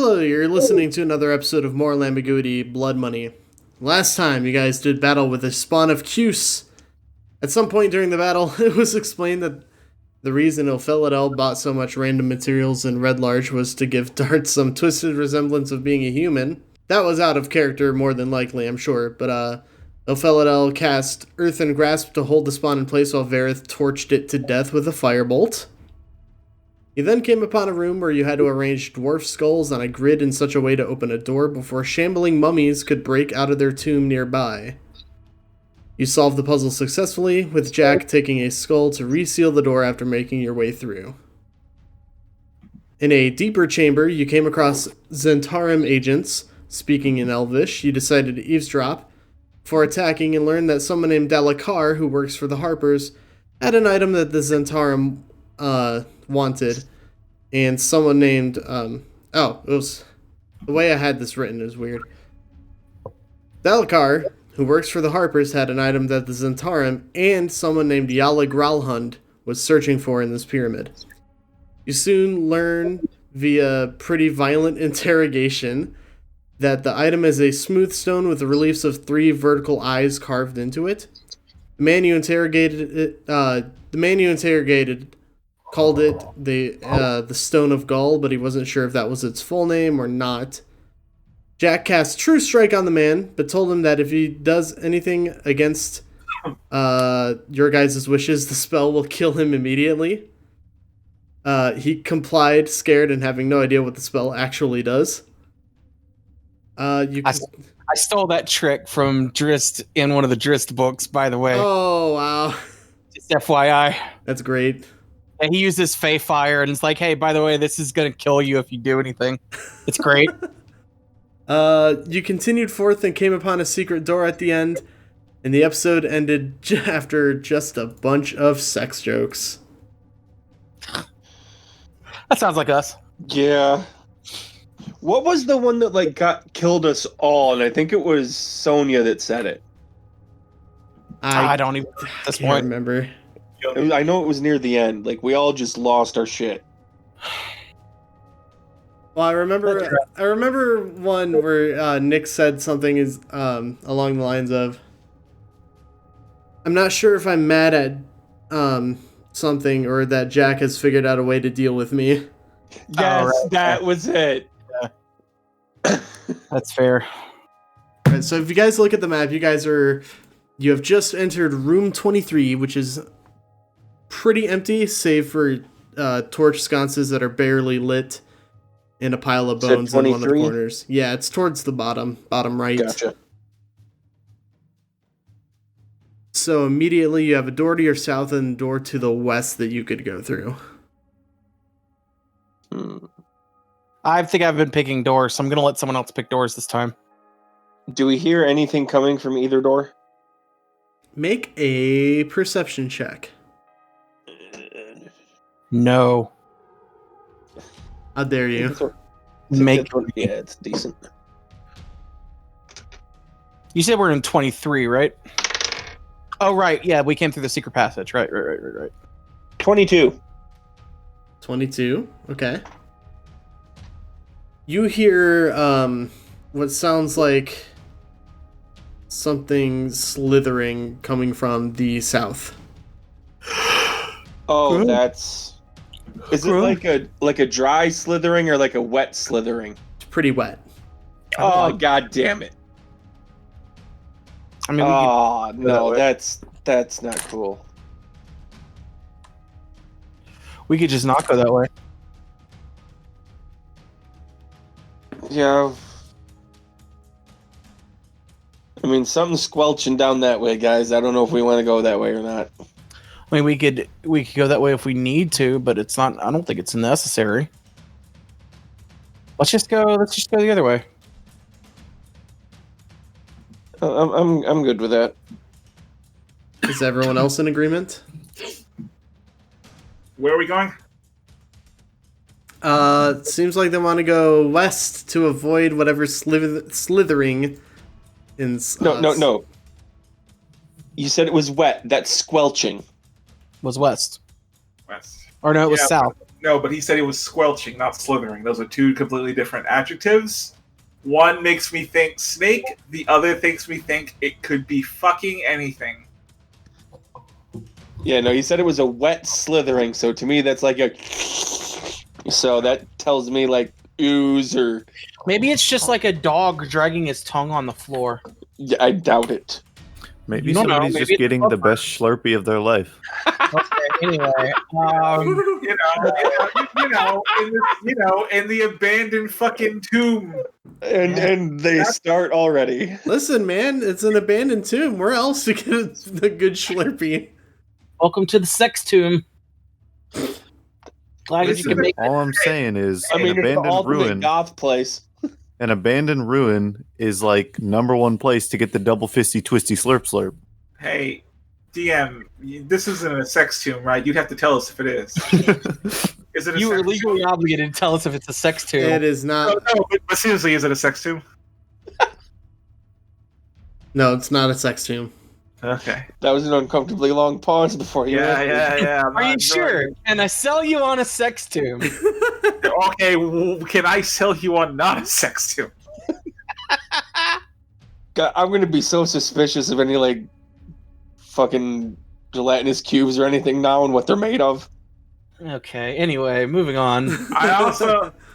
Hello, you're listening to another episode of Moral Ambiguity, Blood Money. Last time, you guys did battle with a spawn of Cuse. At some point during the battle, it was explained that the reason Ilphelodel bought so much random materials in Red Large was to give Dart some twisted resemblance of being a human. That was out of character, more than likely, I'm sure, but Ilphelodel cast Earthen Grasp to hold the spawn in place while Varroth torched it to death with a firebolt. You then came upon a room where you had to arrange dwarf skulls on a grid in such a way to open a door before shambling mummies could break out of their tomb nearby. You solved the puzzle successfully, with Jack taking a skull to reseal the door after making your way through. In a deeper chamber, you came across Zhentarim agents. Speaking in Elvish, you decided to eavesdrop before attacking and learned that someone named Dalakar, who works for the Harpers, had an item that the Zhentarim wanted, and someone named it was the way I had this written is weird. Dalakar, who works for the Harpers, had an item that the Zhentarim and someone named Yala Gralhund was searching for in this pyramid. You soon learn via pretty violent interrogation that the item is a smooth stone with the reliefs of 3 vertical eyes carved into it. The man you interrogated called it the Stone of Gaul, but he wasn't sure if that was its full name or not. Jack cast True Strike on the man, but told him that if he does anything against your guys' wishes, the spell will kill him immediately. He complied, scared, and having no idea what the spell actually does. I stole that trick from Drist in one of the Drist books, by the way. Oh, wow. Just FYI. That's great. And he uses Fey Fire, and it's like, hey, by the way, this is going to kill you if you do anything. It's great. You continued forth and came upon a secret door at the end, and the episode ended after just a bunch of sex jokes. That sounds like us. Yeah. What was the one that killed us all? And I think it was Sonia that said it. I don't even at this point remember. I know it was near the end. We all just lost our shit. Well, I remember one where Nick said something along the lines of, "I'm not sure if I'm mad at something or that Jack has figured out a way to deal with me." Yes, right. That was it. Yeah. That's fair. All right, so if you guys look at the map, you have just entered room 23, which is pretty empty, save for torch sconces that are barely lit and a pile of bones in one of the corners. Yeah, it's towards the bottom right. Gotcha. So immediately you have a door to your south and a door to the west that you could go through. I think I've been picking doors, so I'm going to let someone else pick doors this time. Do we hear anything coming from either door? Make a perception check. No. How dare you? Yeah, it's decent. You said we're in 23, right? Oh, right. Yeah, we came through the secret passage. Right. 22. 22. Okay. You hear what sounds like something slithering coming from the south. Oh, that's... Is it like a dry slithering or like a wet slithering? It's pretty wet. Oh, god damn it. I mean, no, that's not cool. We could just not go that way. Yeah. I mean, something's squelching down that way, guys. I don't know if we want to go that way or not. I mean, we could go that way if we need to, but it's not. I don't think it's necessary. Let's just go the other way. I'm good with that. Is everyone else in agreement? Where are we going? It seems like they want to go west to avoid whatever slithering in... No. You said it was wet. That's squelching. Was west. West. Or no, it was south. No, but he said it was squelching, not slithering. Those are two completely different adjectives. One makes me think snake. The other makes me think it could be fucking anything. Yeah, no, he said it was a wet slithering, so to me that's like a... So that tells me like ooze or... Maybe it's just like a dog dragging his tongue on the floor. Yeah, I doubt it. Maybe You don't know, somebody's maybe just it's getting a the best Slurpee of their life. Okay, anyway. In the abandoned fucking tomb. And they start already. Listen, man, it's an abandoned tomb. Where else to get the good Slurpee? Welcome to the sex tomb. Glad that you can make it. All I'm saying is I mean, an it's the abandoned ultimate ruin. goth place. An abandoned ruin is like #1 place to get the double fisty twisty slurp slurp. Hey, DM, this isn't a sex tomb, right? You'd have to tell us if it is. Is it a You sex are legally obligated to tell us if it's a sex tomb. It is tomb? not. No, but seriously, is it a sex tomb? No, it's not a sex tomb. Okay. That was an uncomfortably long pause before you answered. Yeah. Are you sure? Can I sell you on a sex tomb? Okay, well, can I sell you on not a sex tomb? God, I'm gonna be so suspicious of any like fucking gelatinous cubes or anything now and what they're made of. Okay, anyway, moving on.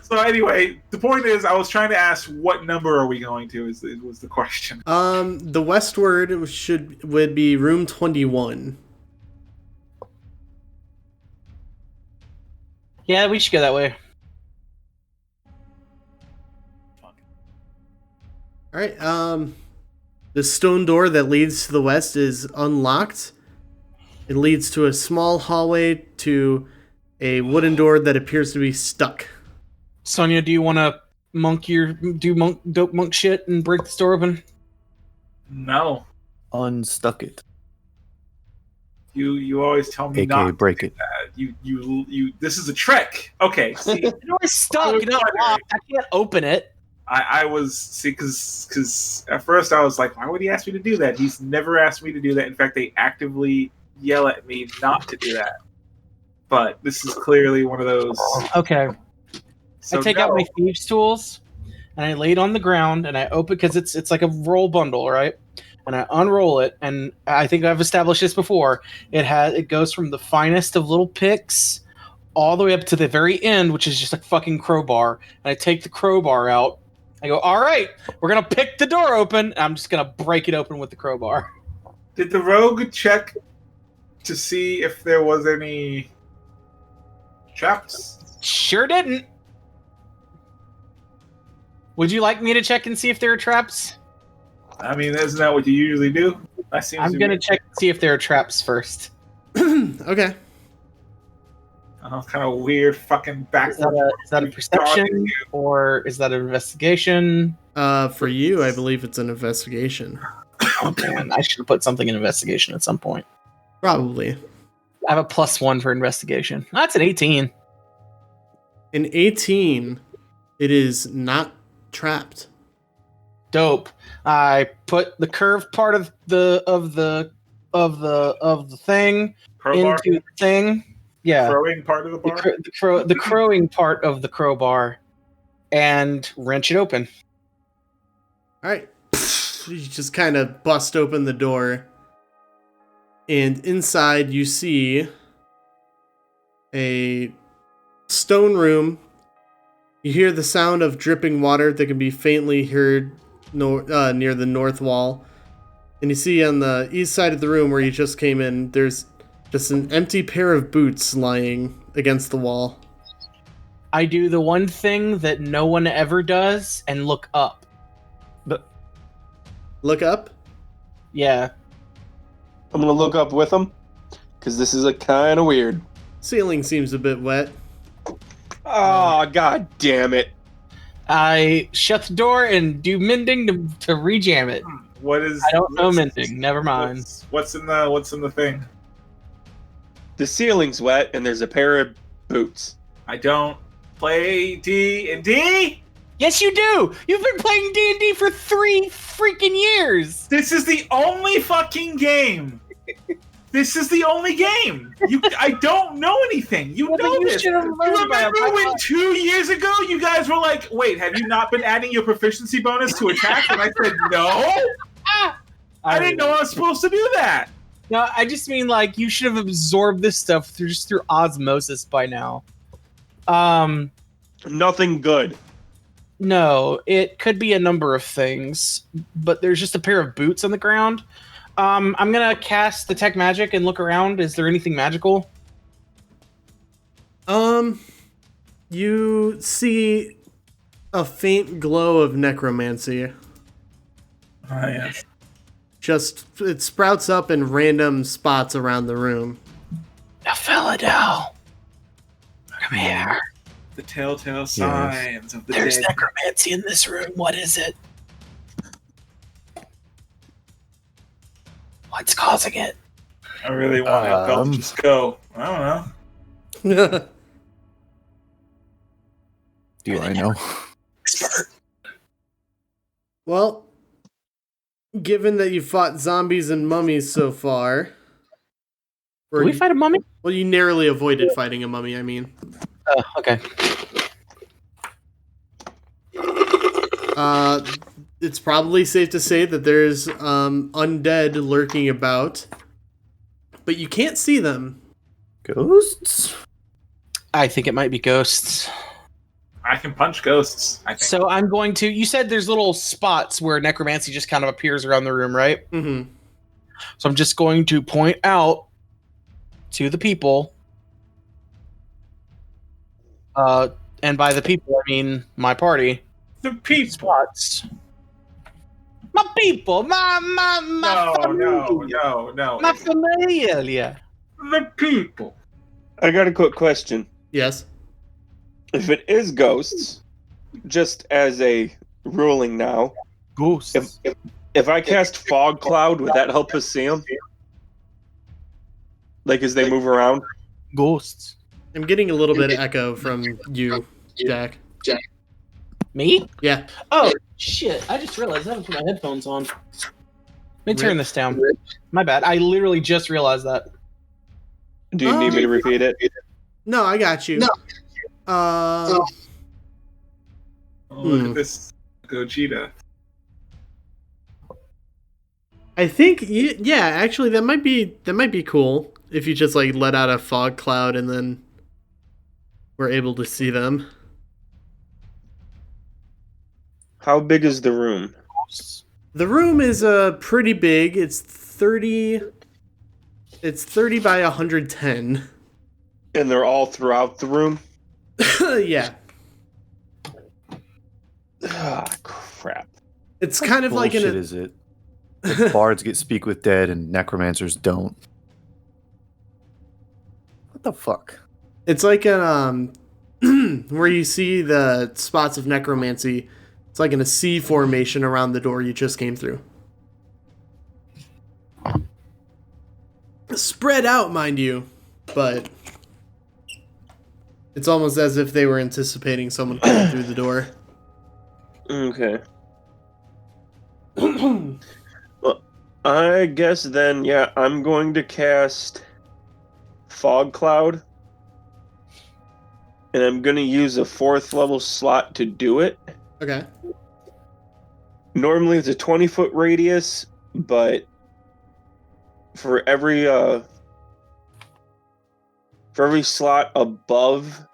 So anyway, the point is, I was trying to ask what number are we going to? Was the question. The westward would be room 21. Yeah, we should go that way. All right. The stone door that leads to the west is unlocked. It leads to a small hallway to a wooden door that appears to be stuck. Sonia, do you want to dope monk shit and break this door open? No, Unstuck it. you always tell me AKA not to break do it. that. You. This is a trick. Okay. See, The door's stuck. was You're not wondering. locked. I can't open it. I was because at first I was like, why would he ask me to do that? He's never asked me to do that. In fact, they actively yell at me not to do that. But this is clearly one of those. Okay. So I take out my thieves' tools and I lay it on the ground and I open because it's like a roll bundle, right? And I unroll it, and I think I've established this before. It goes from the finest of little picks all the way up to the very end, which is just a fucking crowbar. And I take the crowbar out. I go, all right, we're gonna pick the door open. And I'm just gonna break it open with the crowbar. Did the rogue check to see if there was any traps? Sure didn't. Would you like me to check and see if there are traps? I mean, isn't that what you usually do? That seems. I'm gonna check and see if there are traps first. Okay. Kind of weird, fucking backwards. Is that a perception or is that an investigation? For you, I believe it's an investigation. Oh man, I should have put something in investigation at some point. Probably. I have a +1 for investigation. That's an 18. In 18, it is not trapped. Dope. I put the curved part of the thing Crowbar? into the thing. Yeah. Throwing part of the bar? The crowing part of the crowbar and wrench it open. All right. You just kind of bust open the door. And inside you see a stone room. You hear the sound of dripping water that can be faintly heard near the north wall. And you see on the east side of the room where you just came in, there's just an empty pair of boots lying against the wall. I do the one thing that no one ever does and look up. Look up. Yeah. I'm gonna look up with them because this is a kind of weird. Ceiling seems a bit wet. Oh, god damn it. I shut the door and do mending to rejam it. What is? I don't know mending. Never mind. What's in the thing? The ceiling's wet and there's a pair of boots. I don't play D&D. Yes, you do. You've been playing D&D for 3 freaking years. This is the only fucking game This is the only game. I don't know anything. You know this. You remember when 2 years ago you guys were like, "Wait, have you not been adding your proficiency bonus to attack?" And I said, "No." I didn't know I was supposed to do that. No, I just mean like you should have absorbed this stuff through osmosis by now. Nothing good. No, it could be a number of things, but there's just a pair of boots on the ground. I'm gonna cast Detect Magic and look around. Is there anything magical? You see a faint glow of necromancy. Oh, yes. Just, it sprouts up in random spots around the room. Ilphelodel, come here. The telltale signs of the There's dead. necromancy in this room. What is it? What's causing it? I really want to just go. I don't know. Do I know? Expert. Well, given that you fought zombies and mummies so far... Did we fight a mummy? Well, you narrowly avoided fighting a mummy, I mean. Oh, okay. It's probably safe to say that there's undead lurking about, but you can't see them. Ghosts? I think it might be ghosts. I can punch ghosts, I think. So I'm going to... You said there's little spots where necromancy just kind of appears around the room, right? Mm-hmm. So I'm just going to point out to the people... and by the people, I mean my party. The people. Spots. My people. My No. My familia. The people. I got a quick question. Yes. If it is ghosts, just as a ruling now, Ghosts. if I cast fog cloud, would that help us see them? Like as they move around? Ghosts. I'm getting a little bit of echo from you, Jack. Me? Yeah. Oh, shit. I just realized I haven't put my headphones on. Let me turn this down. My bad. I literally just realized that. Do you need me to repeat it? No, I got you. Oh, look at this Gogeta. I think, yeah, actually, that might be cool if you just like let out a fog cloud and then we're able to see them. How big is the room? The room is pretty big. It's 30 by 110. And they're all throughout the room? Yeah. Ah, crap. It's kind of like Bullshit is it? If bards get speak with dead and necromancers don't. What the fuck? It's like an where you see the spots of necromancy. It's like in a C formation around the door you just came through. Spread out, mind you, but it's almost as if they were anticipating someone coming through the door. Okay. Well, I guess then, yeah, I'm going to cast Fog Cloud. And I'm going to use a 4th level slot to do it. Okay. Normally it's a 20-foot radius, but for every slot above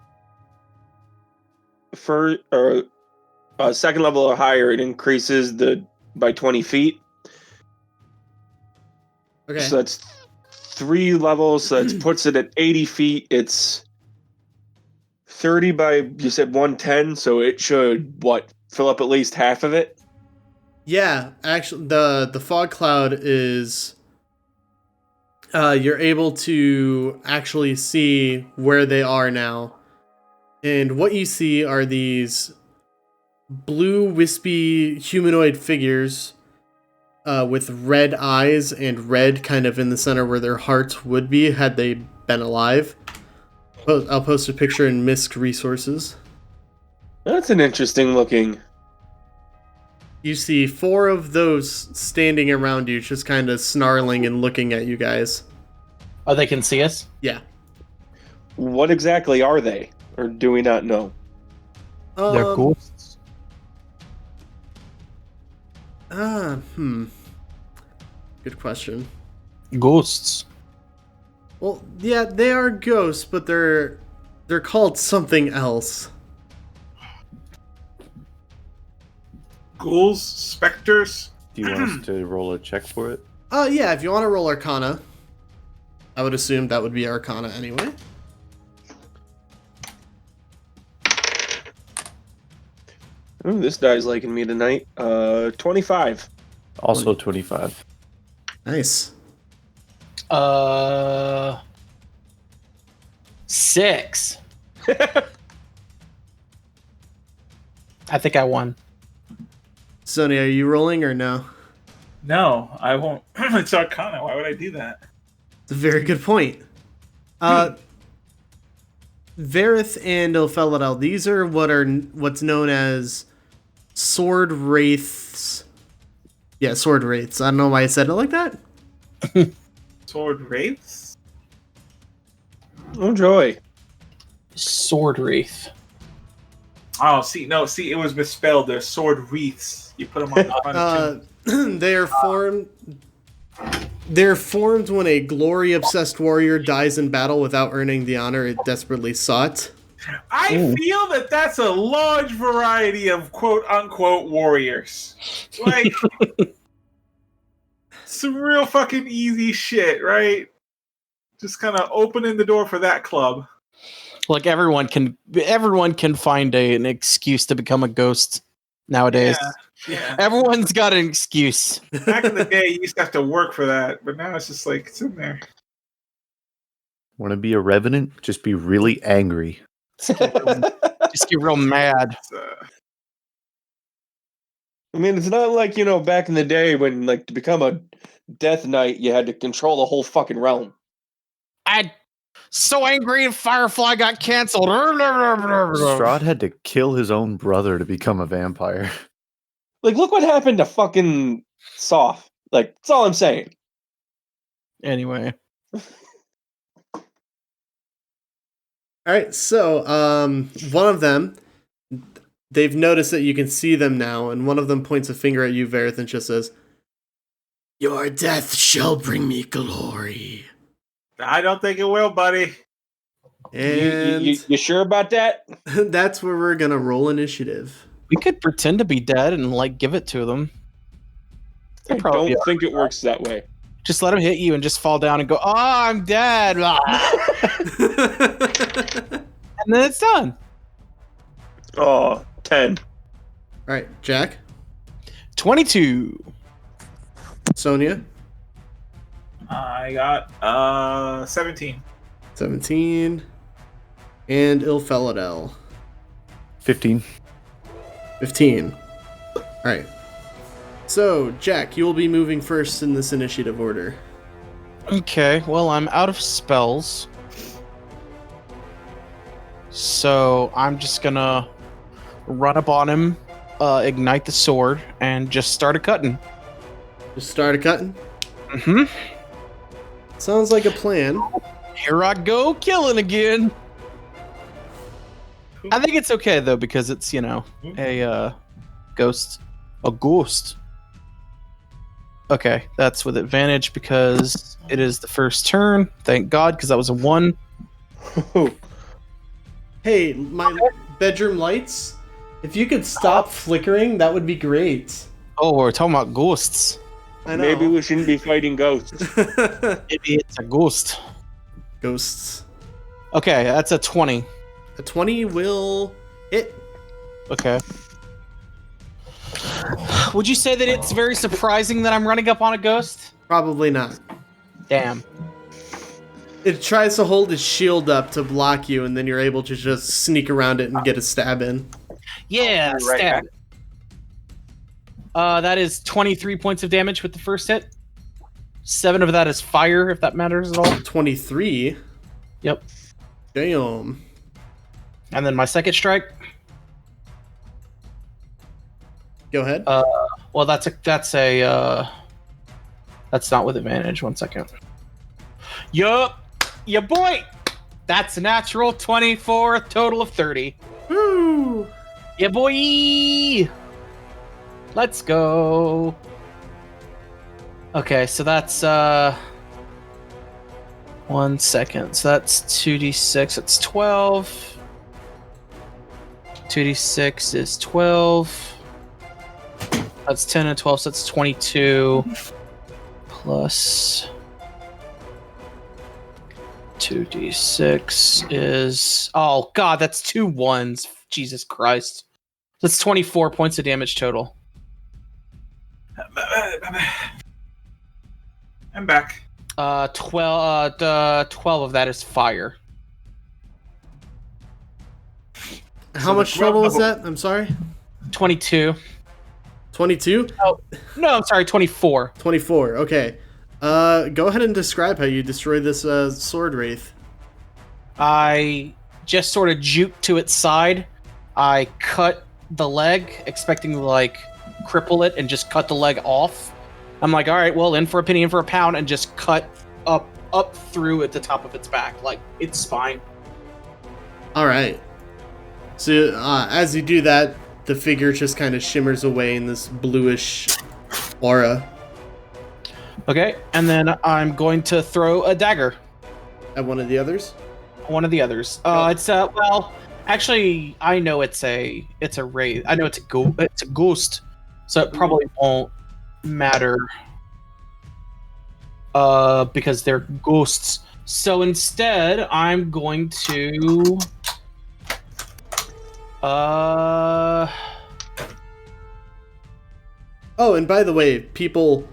second level or higher, it increases by 20 feet. Okay. So that's 3 levels, so that puts it at 80 feet. It's 30 by, you said 110, so it should, fill up at least half of it? Yeah, actually, the fog cloud is... you're able to actually see where they are now. And what you see are these blue, wispy, humanoid figures with red eyes and red kind of in the center where their hearts would be had they been alive. I'll post a picture in Misc Resources. That's an interesting looking. You see 4 of those standing around you, just kind of snarling and looking at you guys. Oh, they can see us? Yeah. What exactly are they? Or do we not know? They're ghosts. Good question. Ghosts. Well, yeah, they are ghosts, but they're called something else. Ghouls, specters. Do you want us to roll a check for it? Yeah, if you want to roll Arcana, I would assume that would be Arcana anyway. Ooh, this guy's liking me tonight. 25. Also 25. Nice. 6. I think I won. Sonia, are you rolling or no? No, I won't. It's Arcana. Why would I do that? It's a very good point. Varroth and Ilphelodel, these are what's known as sword wraiths. Yeah, sword wraiths. I don't know why I said it like that. Sword wraiths? Oh, joy. Sword wraith. Oh, see, it was misspelled. They're sword wreaths. You put them on the front They're formed when a glory-obsessed warrior dies in battle without earning the honor it desperately sought. I feel that that's a large variety of quote-unquote warriors. Like, some real fucking easy shit, right? Just kind of opening the door for that club. Like everyone can find an excuse to become a ghost nowadays. Yeah. Everyone's got an excuse. Back in the day, you used to have to work for that, but now it's just like, it's in there. Want to be a revenant? Just be really angry. Just get real mad. I mean, it's not like, back in the day when, like, to become a Death Knight, you had to control the whole fucking realm. I'm so angry and Firefly got canceled. Strahd had to kill his own brother to become a vampire. Like, look what happened to fucking Soth. Like, that's all I'm saying. Anyway. All right, so one of them, they've noticed that you can see them now, and one of them points a finger at you, Varroth, and just says, "Your death shall bring me glory." I don't think it will, buddy. And You sure about that? that's where we're gonna roll initiative. We could pretend to be dead and give it to them. I don't think it works that way. Just let them hit you and just fall down and go, "Oh, I'm dead." And then it's done. Oh, 10. All right, Jack, 22. Sonia, I got 17. 17, and Ilphelodel, 15. 15. All right. So, Jack, you will be moving first in this initiative order. Okay, well, I'm out of spells. So I'm just gonna run up on him, ignite the sword, and just start a cutting. Just start a cutting? Mm-hmm. Sounds like a plan. Here I go, killing again. I think it's okay, though, because it's, a ghost. A ghost. Okay, that's with advantage because it is the first turn. Thank God, because that was a 1. Hey, my bedroom lights, if you could stop flickering, that would be great. Oh, we're talking about ghosts. I know. Maybe we shouldn't be fighting ghosts. Maybe it's a ghost. Ghosts. Okay, that's a 20. A 20 will hit. Okay. Would you say that it's very surprising that I'm running up on a ghost? Probably not. Damn. It tries to hold its shield up to block you, and then you're able to just sneak around it and get a stab in. Yeah, Right stab. That is 23 points of damage with the first hit. 7 of that is fire, if that matters at all. 23? Yep. Damn. And then my second strike. Go ahead. Well, that's not with advantage. 1 second. Yup, ya boy. That's a natural 20 for a total of 30. Woo! Yeah, boy. Let's go. Okay, so that's 1 second. So that's 2d6. That's 12. 2d6 is 12. That's 10 and 12, so that's 22. Plus 2d6 is... Oh, God, that's 2 ones. Jesus Christ. That's 24 points of damage total. I'm back. 12 of that is fire. How much trouble was that? I'm sorry. 22. 22? Oh, no, I'm sorry, 24. 24, okay. Go ahead and describe how you destroyed this sword wraith. I just sort of juked to its side. I cut the leg, expecting to, like, cripple it and just cut the leg off. I'm like, all right, well, in for a penny, in for a pound, and just cut up through at the top of its back, like its spine. All right. So as you do that, the figure just kind of shimmers away in this bluish aura. Okay, and then I'm going to throw a dagger At one of the others? one of the others. It's well, actually, I know it's a wraith. I know it's a ghost, so it probably won't matter. Because they're ghosts. So instead, I'm going to Oh, and by the way, people,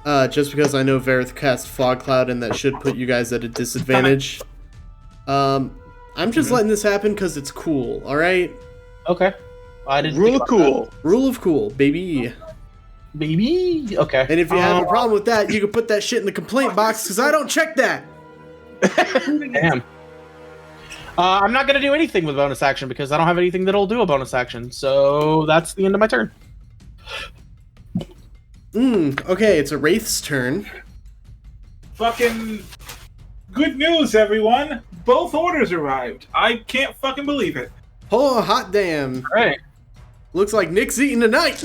just because I know Varroth cast Fog Cloud and that should put you guys at a disadvantage, I'm just letting this happen because it's cool, alright? Okay. I didn't Rule think of about cool. Rule of cool, baby. that. Baby. Okay. And if you have a problem with that, you can put that shit in the complaint box because I don't check that. Damn. I'm not gonna do anything with bonus action because I don't have anything that'll do a bonus action. So that's the end of my turn. Okay, it's a Wraith's turn. Fucking good news, everyone! Both orders arrived. I can't fucking believe it. Oh, hot damn. Hooray! Looks like Nick's eating tonight.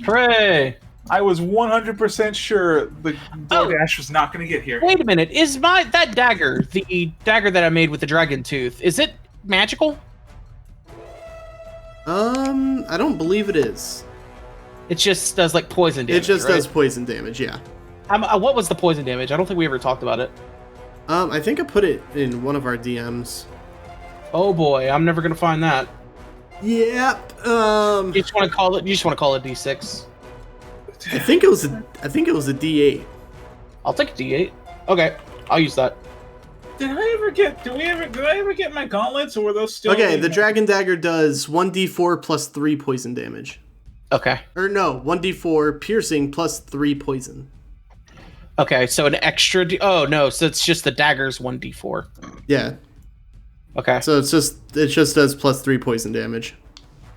Hooray! I was 100% sure the DoorDash was not going to get here. Wait a minute. Is that dagger, the dagger that I made with the dragon tooth, is it magical? I don't believe it is. It just does like poison damage. It just right? does poison damage, yeah. What was the poison damage? I don't think we ever talked about it. I think I put it in one of our DMs. Oh boy, I'm never gonna find that. Yep. You just want to call it D6. I think it was a D8. I'll take a D8. Okay, I'll use that. Did I ever get my gauntlets, or were those still... Okay, the Dragon Dagger does 1d4 plus 3 poison damage. Okay. Or no, 1d4 piercing plus 3 poison. Okay, so an extra oh no, so it's just the dagger's 1d4. Yeah. Okay. So it just does plus 3 poison damage.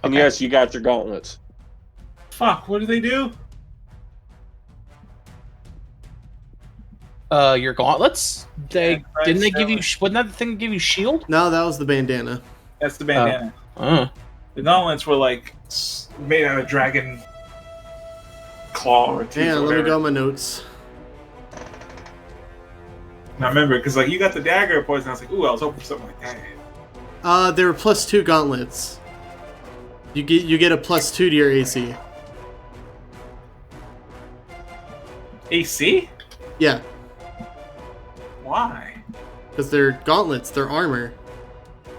And yes, you got your gauntlets. Fuck, what do they do? Your gauntlets? Didn't they give you? Wouldn't that thing give you shield? No, that was the bandana. That's the bandana. Oh. The gauntlets were like made out of dragon claw or tooth. Hang or on, let me whatever. go on my notes. I remember, because like you got the dagger poison, I was like, ooh, I was hoping for something like that. They were plus 2 gauntlets. You get a plus 2 to your AC. AC? Yeah, Why? because they're gauntlets, they're armor.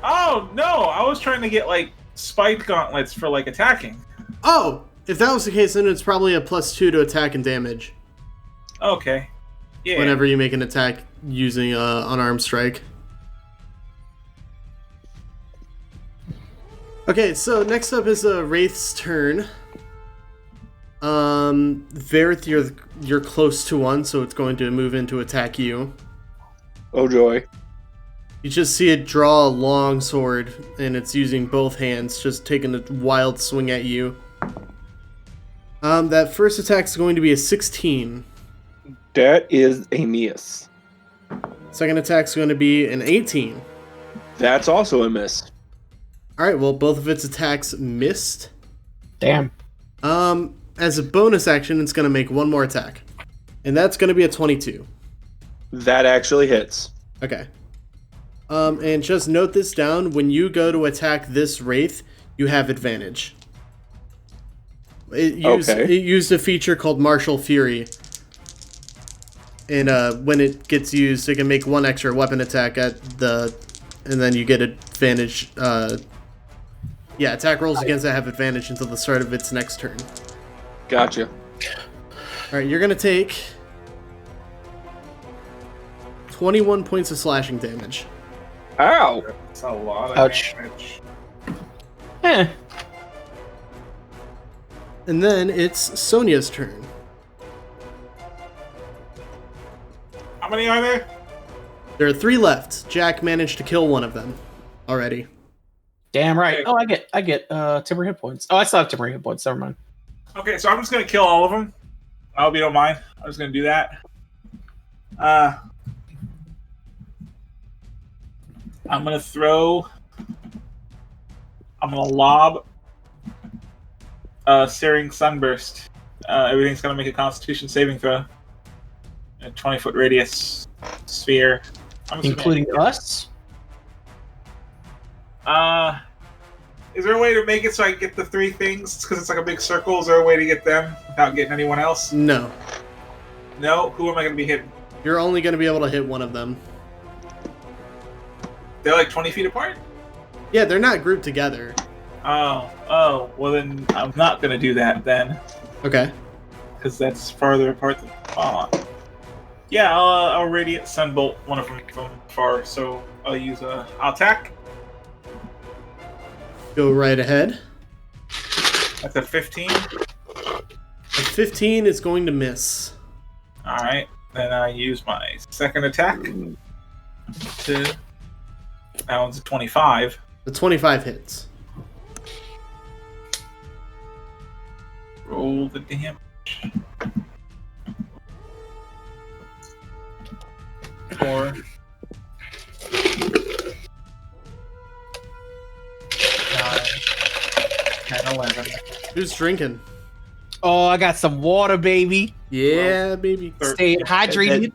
Oh no, I was trying to get like spiked gauntlets for like attacking. Oh, if that was the case, then it's probably a plus 2 to attack and damage. Okay. Yeah. Whenever you make an attack using unarmed strike. Okay, so next up is Wraith's turn. Varroth, you're close to one, so it's going to move in to attack you. Oh joy. You just see it draw a long sword, and it's using both hands, just taking a wild swing at you. That first attack is going to be a 16. That is a miss. Second attack's going to be an 18. That's also a miss. All right, well, both of its attacks missed. Damn. As a bonus action, it's going to make one more attack. And that's going to be a 22. That actually hits. Okay. And just note this down. When you go to attack this Wraith, you have advantage. It used a feature called Martial Fury. And when it gets used, it can make one extra weapon attack and then you get advantage. Attack rolls against that have advantage until the start of its next turn. Gotcha. Alright, you're going to take 21 points of slashing damage. Ow! That's a lot of Ouch. damage. Eh. And then it's Sonia's turn. How many are there? There are 3 left. Jack managed to kill one of them already. Damn right. Oh, I get temporary hit points. Oh, I still have temporary hit points. Never mind. Okay, so I'm just gonna kill all of them. I hope you don't mind. I'm just gonna do that. I'm gonna lob Searing Sunburst. Everything's gonna make a Constitution saving throw. A 20-foot radius sphere. Including us? Is there a way to make it so I get the 3 things? Because it's like a big circle. Is there a way to get them without getting anyone else? No. No? Who am I going to be hitting? You're only going to be able to hit one of them. They're like 20 feet apart? Yeah, they're not grouped together. Oh. Well, then I'm not going to do that then. Okay. Because that's farther apart than... Yeah, I'll Radiant Sunbolt one of them from far. So I'll use I'll attack. Go right ahead. That's a 15. A 15 is going to miss. Alright. Then I use my second attack. That one's a 25. The 25 hits. Roll the damage. 4. 9, 10, 11. Who's drinking? Oh, I got some water, baby. Yeah, baby. Stay hydrated.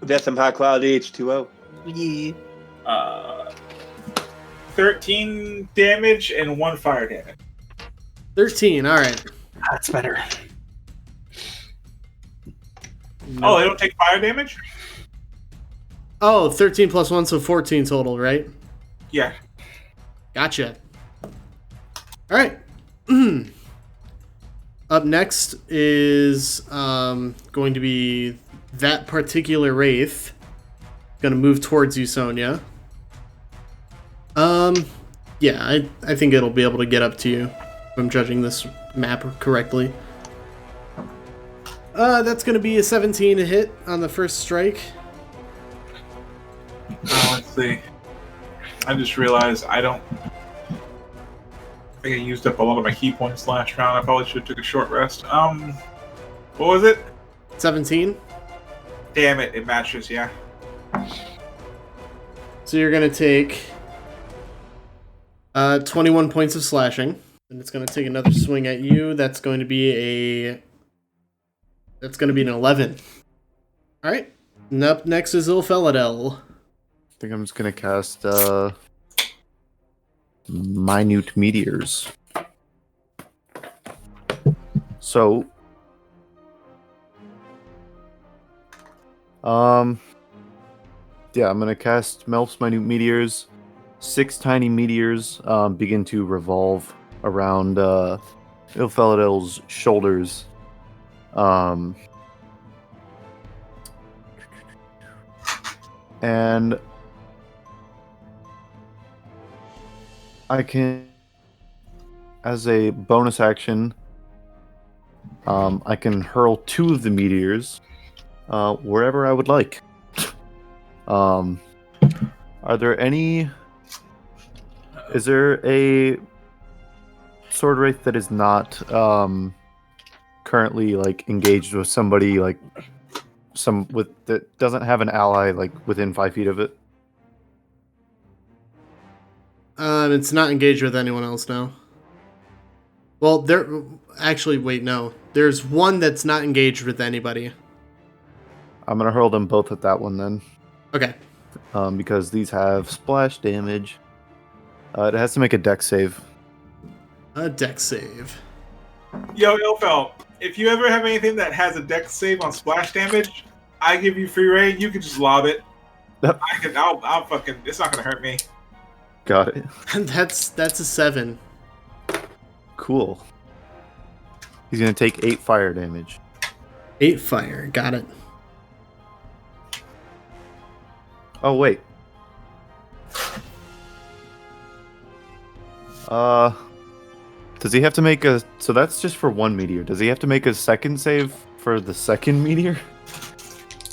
That's some high quality H2O. Yeah. 13 damage and 1 fire damage. 13, alright. That's better. Oh, they don't take fire damage? Oh, 13 plus 1, so 14 total, right? Yeah. Gotcha. Alright. Up next is going to be that particular Wraith. Gonna move towards you, Sonia. Yeah, I think it'll be able to get up to you, if I'm judging this map correctly. That's gonna be a 17 to hit on the first strike. Let's see. I just realized I think I used up a lot of my key points last round. I probably should have took a short rest. What was it? 17. Damn it, it matches, yeah. So you're gonna take 21 points of slashing, and it's gonna take another swing at you. That's going to be an 11. All right. And up next is Ilphelodel. I think I'm just gonna cast minute meteors. So, yeah, I'm gonna cast Melf's minute meteors. 6 tiny meteors begin to revolve around Ilpheledel's shoulders. And I can, as a bonus action, I can hurl 2 of the meteors wherever I would like. Are there any... Is there a sword wraith that is not currently like engaged with somebody like that doesn't have an ally like within 5 feet of it? It's not engaged with anyone else now. Well, wait, no. There's one that's not engaged with anybody. I'm gonna hurl them both at that one then. Okay. Because these have splash damage. It has to make a dex save. A dex save. Yo, Ilfel, if you ever have anything that has a dex save on splash damage, I give you free reign. You can just lob it. Yep. I'll fucking. It's not gonna hurt me. Got it. That's a 7. Cool. He's gonna take 8 fire damage. 8 fire. Got it. Oh wait. Does he have to make a? So that's just for one meteor. Does he have to make a second save for the second meteor?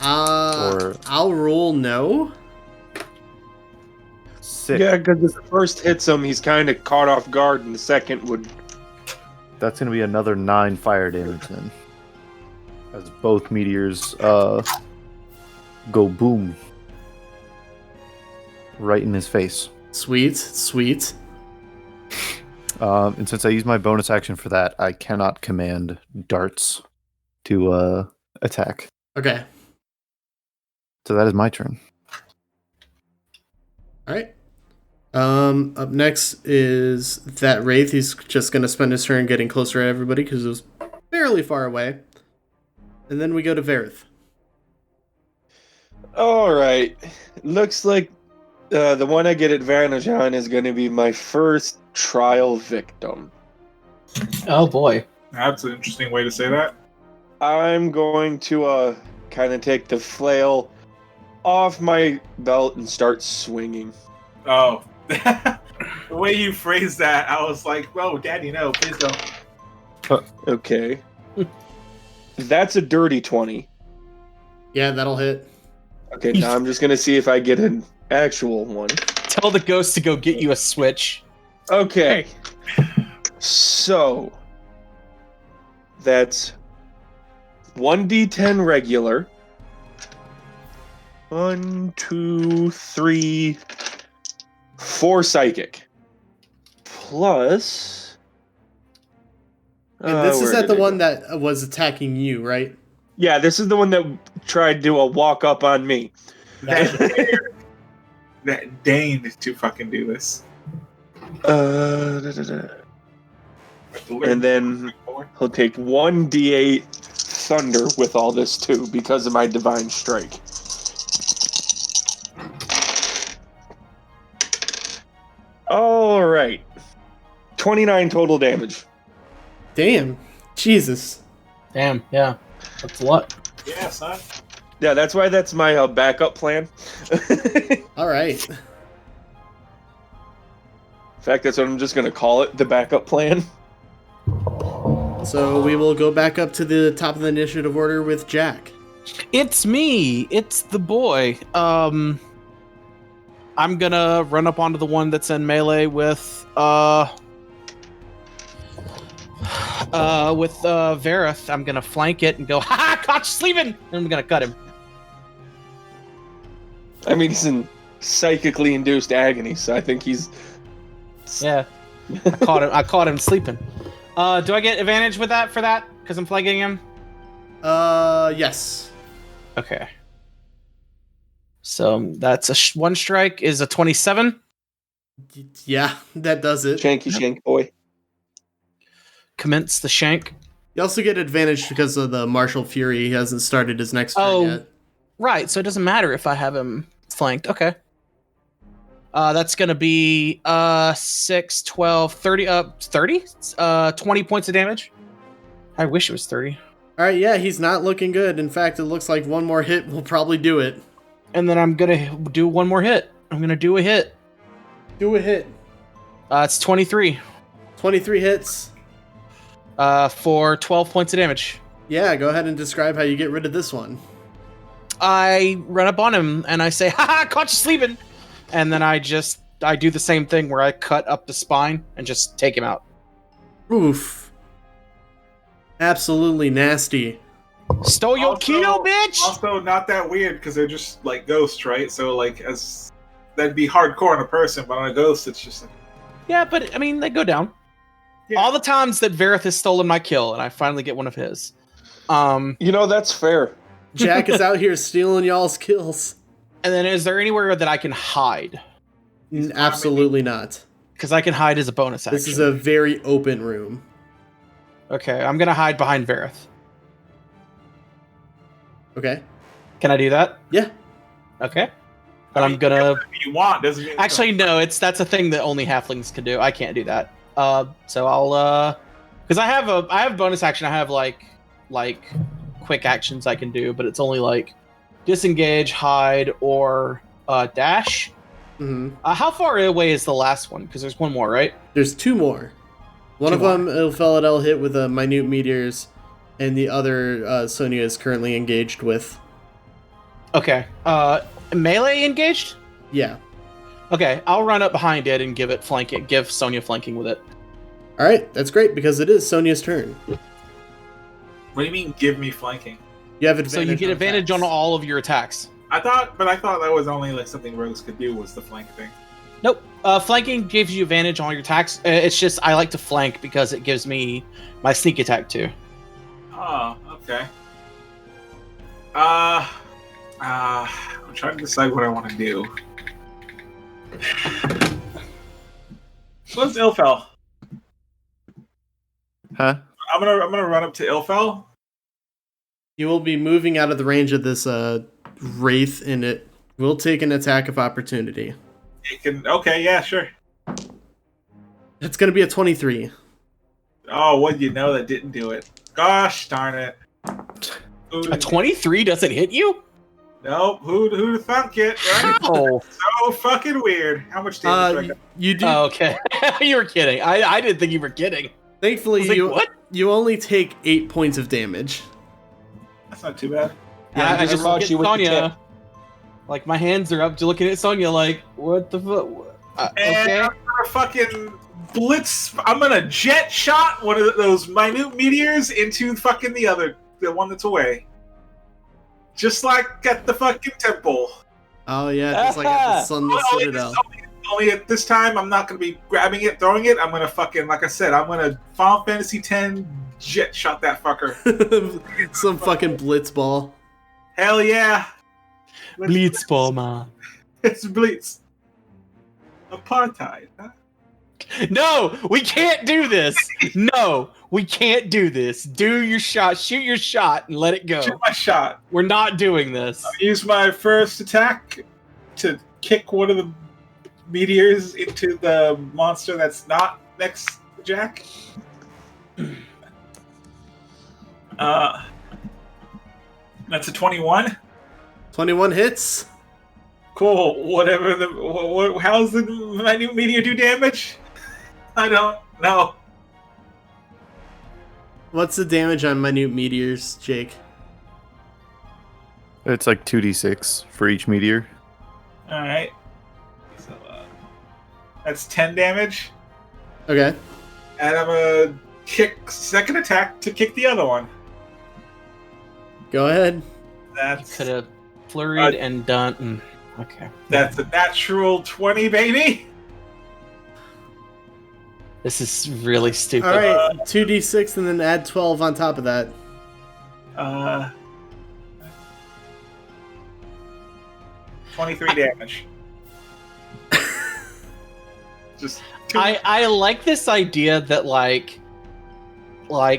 I'll roll no. 6. Yeah, because if the first hits him, he's kind of caught off guard, and the second would. That's gonna be another 9 fire damage then. As both meteors go boom. Right in his face. Sweet. And since I use my bonus action for that, I cannot command darts to attack. Okay. So that is my turn. All right. Up next is that Wraith. He's just going to spend his turn getting closer to everybody because it was fairly far away. And then we go to Varroth. All right. Looks like the one I get advantage on is going to be my first trial victim. Oh boy. That's an interesting way to say that. I'm going to kind of take the flail off my belt and start swinging. Oh. The way you phrased that, I was like, "Whoa, Daddy, no, please don't." Okay. That's a dirty 20. Yeah, that'll hit. Okay, now I'm just going to see if I get an actual one. Tell the ghost to go get you a switch. Okay. So, that's 1d10 regular. 1, 2, 3, 4 psychic. Plus... And this is where at did the it one go? that was attacking you, right? Yeah, this is the one that tried to do a walk up on me. That deigned to fucking do this. And then he'll take 1d8 thunder with all this too, because of my divine strike. All right, 29 total damage. Damn. Jesus. Damn, yeah. That's a lot. Yeah, son. Yeah, that's why that's my backup plan. In All right. fact, that's what I'm just gonna call it, the backup plan. So we will go back up to the top of the initiative order with Jack. It's me. It's the boy. I'm gonna run up onto the one that's in melee with Varroth. I'm gonna flank it and go, ha! Caught you sleeping! And I'm gonna cut him. I mean, he's in psychically induced agony, so I think he's... Yeah, I caught him sleeping. Do I get advantage with that for that? Because I'm flanking him. Yes. Okay. So that's a one strike is a 27. Yeah, that does it. Shanky shank boy. Commence the shank. You also get advantage because of the martial fury. He hasn't started his next turn Oh. yet. Right, so it doesn't matter if I have him flanked. Okay. That's going to be 6, 12, 30, 30? 20 points of damage. I wish it was 30. All right, yeah, he's not looking good. In fact, it looks like one more hit will probably do it. And then I'm going to do one more hit. I'm going to do a hit. Do a hit. It's 23. 23 hits. For 12 points of damage. Yeah, go ahead and describe how you get rid of this one. I run up on him and I say, ha, caught you sleeping. And then I do the same thing where I cut up the spine and just take him out. Oof. Absolutely nasty. Stole your kill, bitch! Also, not that weird because they're just like ghosts, right? So like, as that'd be hardcore on a person, but on a ghost, it's just like. Yeah, but I mean, they go down. Yeah. All the times that Varroth has stolen my kill, and I finally get one of his. That's fair. Jack is out here stealing y'all's kills. And then, is there anywhere that I can hide? Absolutely not. Because I can hide as a bonus action. This is a very open room. Okay, I'm gonna hide behind Varroth. Okay. Can I do that? Yeah. Okay. But I'm gonna. If you want, doesn't mean. Actually, no. That's a thing that only halflings can do. I can't do that. So I'll because I have bonus action. I have like quick actions I can do, but it's only like disengage, hide, or dash. Mm-hmm. How far away is the last one? Because there's one more, right? There's two more. One of them, Ilphelodel hit with a minute meteors, and the other, Sonia is currently engaged with. Okay. Melee engaged? Yeah. Okay, I'll run up behind it and give Sonia flanking with it. Alright, that's great, because it is Sonia's turn. What do you mean, give me flanking? You have advantage. So you get advantage on all of your attacks. I thought that was only like something rogues could do was the flank thing. Nope. Flanking gives you advantage on your attacks. It's just I like to flank because it gives me my sneak attack too. Oh, okay. I'm trying to decide what I want to do. What's Ilfel? Huh? I'm gonna run up to Ilfel. You will be moving out of the range of this, Wraith, and it will take an attack of opportunity. It can. Okay, yeah, sure. It's going to be a 23. Oh, what you know that didn't do it? Gosh darn it! A 23 doesn't hit you? Nope. Who'd thunk it? Right? Oh. So fucking weird. How much damage do I got? You do. Oh, okay. You were kidding. I didn't think you were kidding. Thankfully, I was like, what? you only take 8 points of damage. That's not too bad. Yeah, I just brought look you at with the Sonia. Like, my hands are up to looking at Sonia like, what the fuck? And Okay. I'm gonna fucking blitz. I'm gonna jet shot one of those minute meteors into fucking the one that's away. Just like at the fucking temple. Oh, yeah, just like at the Sunless Citadel. Only at this time, I'm not gonna be grabbing it, throwing it. I'm gonna fucking, like I said, I'm gonna Final Fantasy X jet shot that fucker. Some fucking blitz ball. Hell yeah. Blitzball, man. It's Blitz. Apartheid. Huh? No, we can't do this. No, we can't do this. Do your shot, shoot your shot, and let it go. Shoot my shot. We're not doing this. I'll use my first attack to kick one of the meteors into the monster that's not next to Jack. That's a 21. 21 hits. Cool. Whatever how's the minute meteor do damage? I don't know. What's the damage on minute meteors, Jake? It's like 2d6 for each meteor. All right. So that's 10 damage, Okay. and I'm gonna kick second attack to kick the other one. Go ahead. That's Could have flurried and done. Okay. that's a natural 20, baby. This is really stupid. All right, 2d6 and then add 12 on top of that. 23 damage. Just two. I like this idea that like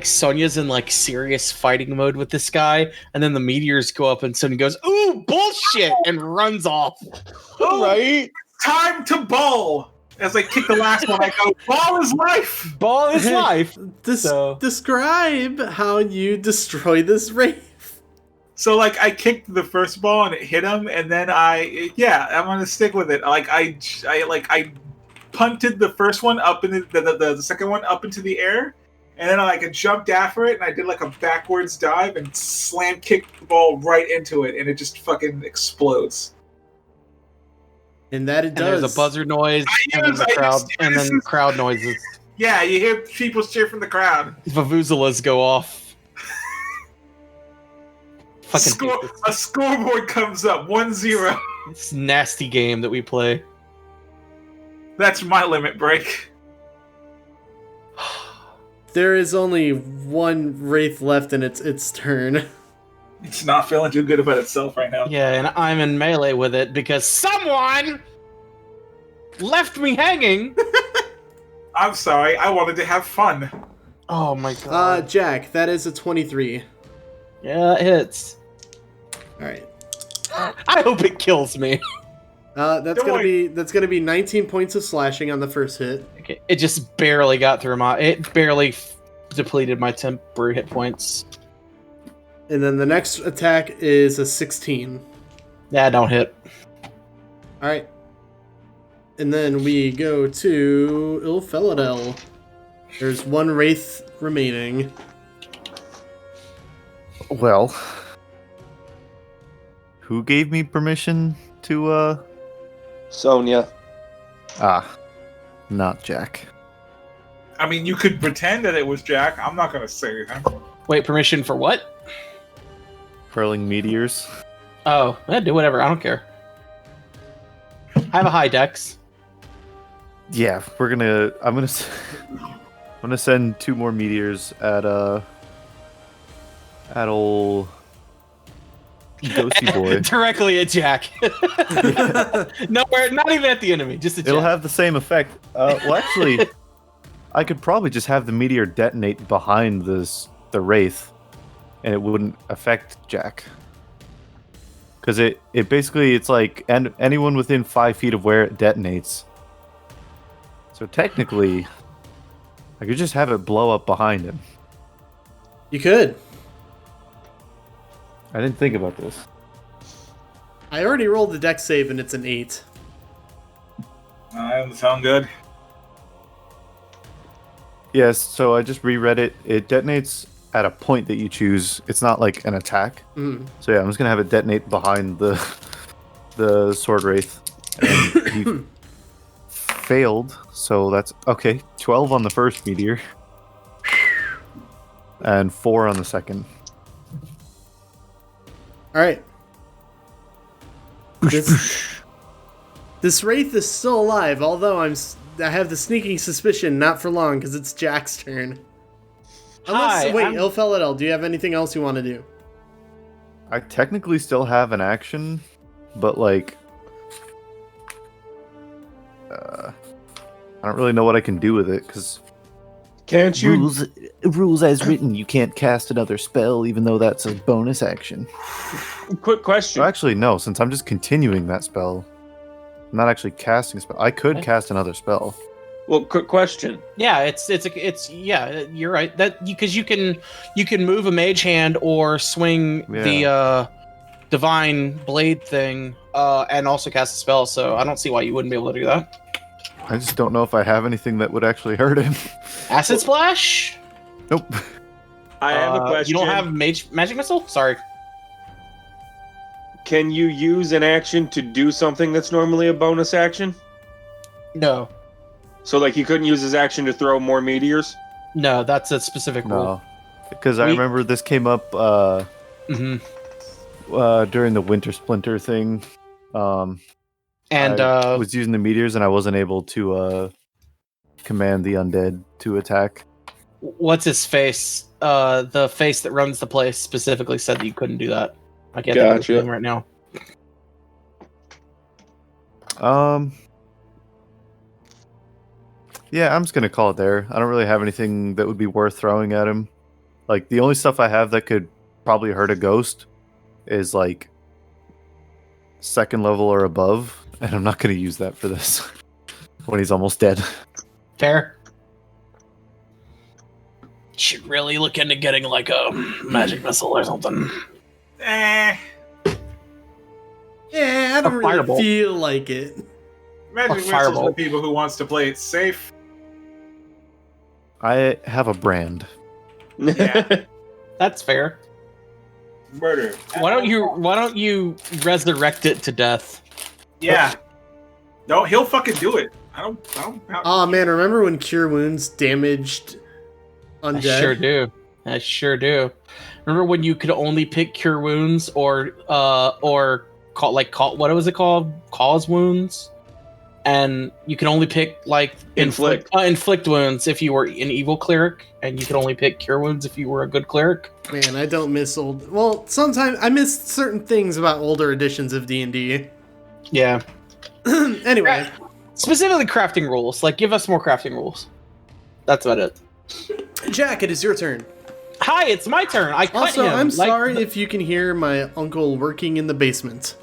Sonia's in like serious fighting mode with this guy, and then the meteors go up, and Sonia goes, "Ooh, bullshit!" and runs off. Oh, Right? time to ball. As I kick the last one, I go, ball is life. Ball is life. So- Describe how you destroy this wraith. So like I kicked the first ball and it hit him, and then I'm gonna stick with it. Like I punted the first one up in the second one up into the air, and then I jumped after it, and I did like a backwards dive and slam kicked the ball right into it, and it just fucking explodes. And that it And does. there's a buzzer noise, and then the crowd noises. Yeah, you hear people cheer from the crowd. Vuvuzelas go off. Fucking hate this. A scoreboard comes up 1-0. This nasty game that we play. That's my limit break. There is only one Wraith left and it's its turn. It's not feeling too good about itself right now. Yeah, and I'm in melee with it because someone left me hanging. I'm sorry, I wanted to have fun. Oh my god. Jack, that is a 23. Yeah, it hits. Alright. I hope it kills me. That's gonna be 19 points of slashing on the first hit. Okay, it just barely got through it barely depleted my temporary hit points. And then the next attack is a 16. Yeah, don't hit. Alright. And then we go to Ilphelodel. There's one Wraith remaining. Well, who gave me permission to, Sonia. Not Jack. I mean, you could pretend that it was Jack. I'm not gonna say anything. Wait, permission for what? Hurling meteors. Oh, do whatever. I don't care. I have a high dex. Yeah, I'm gonna send 2 more meteors at ol' Ghosty boy. Directly at Jack. Nowhere, not even at the enemy, just at Jack. It'll have the same effect. Well, actually, I could probably just have the meteor detonate behind the Wraith, and it wouldn't affect Jack. Because it basically, it's like anyone within 5 feet of where it detonates. So technically, I could just have it blow up behind him. You could. I didn't think about this. I already rolled the dex save and it's an 8. Doesn't sound good. Yes, so I just reread it. It detonates at a point that you choose. It's not like an attack. Mm. So yeah, I'm just gonna have it detonate behind the sword wraith. And he failed, so that's okay. 12 on the first meteor, and 4 on the second. All right. This Wraith is still alive, although I have the sneaking suspicion not for long because it's Jack's turn. Hi, Wait, Ilphelodel, do you have anything else you want to do? I technically still have an action, but like, I don't really know what I can do with it because Can't you? rules as written. You can't cast another spell, even though that's a bonus action. Quick question. Actually, no. Since I'm just continuing that spell, I'm not actually casting a spell. I could cast another spell. Well, quick question. Yeah, it's yeah, you're right. That because you can move a mage hand or swing the divine blade thing and also cast a spell. So I don't see why you wouldn't be able to do that. I just don't know if I have anything that would actually hurt him. Acid splash? Nope. I have a question. You don't have magic missile? Sorry. Can you use an action to do something that's normally a bonus action? No. So, like, he couldn't use his action to throw more meteors? No, that's a specific rule. No, because I remember this came up during the Winter Splinter thing. And I was using the meteors, and I wasn't able to command the undead to attack. what's his face? The face that runs the place specifically said that you couldn't do that. I can't think of his name right now. Yeah, I'm just gonna call it there. I don't really have anything that would be worth throwing at him. Like, the only stuff I have that could probably hurt a ghost is like 2nd level or above, and I'm not gonna use that for this when he's almost dead. Fair. Should really look into getting like a magic missile or something. Yeah, I don't really Fireball. feel like it. Magic missiles Fireball. for people who wants to play it safe. I have a brand. Yeah. That's fair. Murder. Why don't you resurrect it to death? Yeah. No, he'll fucking do it. I don't Oh man, remember when Cure Wounds damaged I undead? sure do. I sure do. Remember when you could only pick cure wounds or what was it called? Cause wounds? And you could only pick like inflict wounds if you were an evil cleric, and you could only pick cure wounds if you were a good cleric. Man, I don't miss old. Well, sometimes I miss certain things about older editions of D&D. Yeah. Anyway, specifically crafting rules. Like, give us more crafting rules. That's about it. Jack, it is your turn. Hi, it's my turn. I cut Also, him. I'm sorry if you can hear my uncle working in the basement.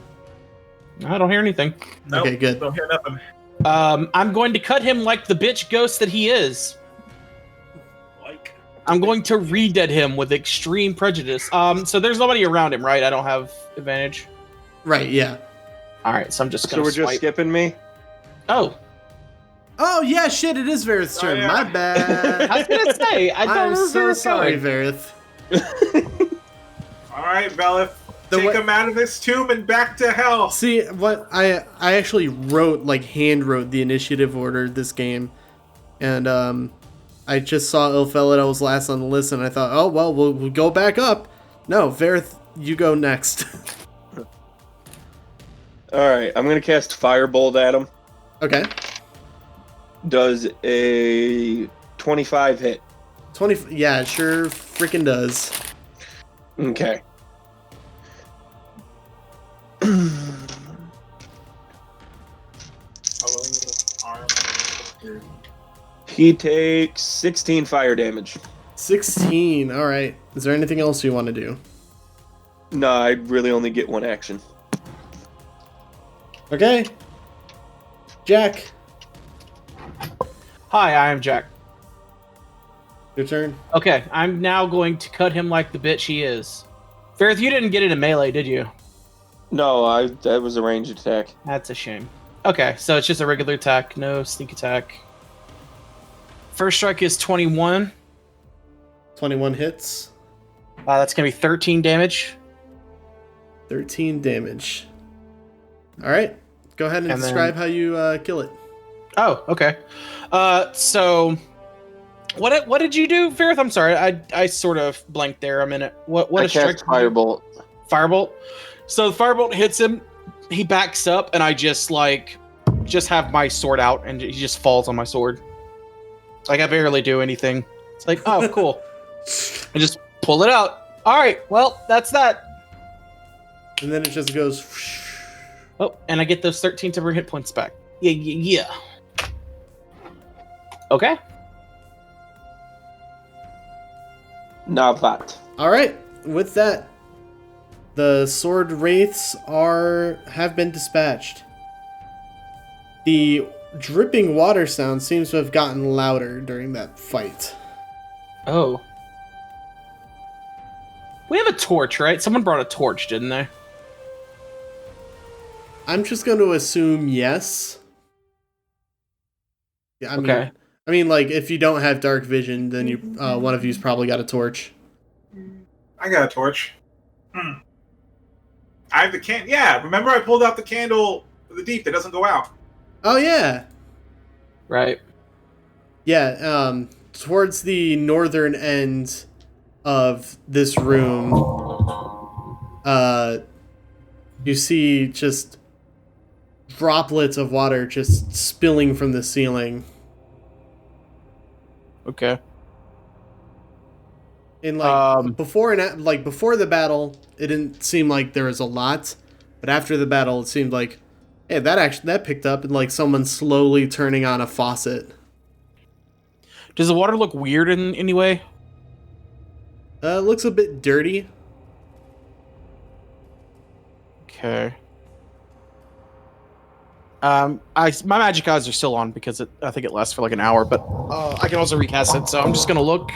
I don't hear anything. Nope, Okay, good. Don't hear nothing. I'm going to cut him like the bitch ghost that he is. I'm going to re-dead him with extreme prejudice. So there's nobody around him, right? I don't have advantage. Right, yeah. All right, so I'm just So going to we're just skipping me? Oh. Oh, yeah, shit, it is Vareth's turn. yeah. My bad. I was going to say, I don't I'm know so where it's sorry, going. Vareth. All right, Velith. The Take wa- him out of this tomb and back to hell. See, what I actually hand wrote the initiative order this game, and I just saw Ilphelodel was last on the list, and I thought, oh well, we'll go back up. No, Vareth, you go next. All right, I'm gonna cast Firebolt at him. Okay, Does a 25 hit? 20. Yeah, it sure freaking does. Okay. He takes 16 fire damage. 16. All right. Is there anything else you want to do? No, I really only get one action. Okay. Jack, Hi, I am Jack. your turn. Okay, I'm now going to cut him like the bitch he is. Vareth, you didn't get into melee, did you? No, that was a ranged attack. That's a shame. Okay, so it's just a regular attack, no sneak attack. First strike is 21. 21 hits. That's going to be 13 damage. 13 damage. All right. Go ahead and And then- describe how you kill it. Oh, okay. So what did you do, Vareth? I'm sorry, I sort of blanked there a minute. What I a strike? cast Firebolt. Firebolt. So the firebolt hits him. He backs up, and I just have my sword out, and he just falls on my sword. Like I barely do anything. It's like, oh, cool. I just pull it out. All right, well, that's that. And then it just goes. Oh, and I get those 13 temporary hit points back. Yeah. Okay. Now that. All right. With that, the sword wraiths have been dispatched. The dripping water sound seems to have gotten louder during that fight. Oh. We have a torch, right? Someone brought a torch, didn't they? I'm just going to assume yes. Yeah, Okay. I mean, like, if you don't have dark vision, then you one of you's probably got a torch. I got a torch. I have the can. Yeah, remember I pulled out the candle for the deep that doesn't go out. Oh yeah, Right. yeah. Towards the northern end of this room, you see just droplets of water just spilling from the ceiling. Okay. And like before the battle, it didn't seem like there was a lot, but after the battle, it seemed like, hey, that picked up, and like someone slowly turning on a faucet. Does the water look weird in any way? It looks a bit dirty. Okay. My magic eyes are still on because I think it lasts for like an hour, but I can also recast it, so I'm just gonna look.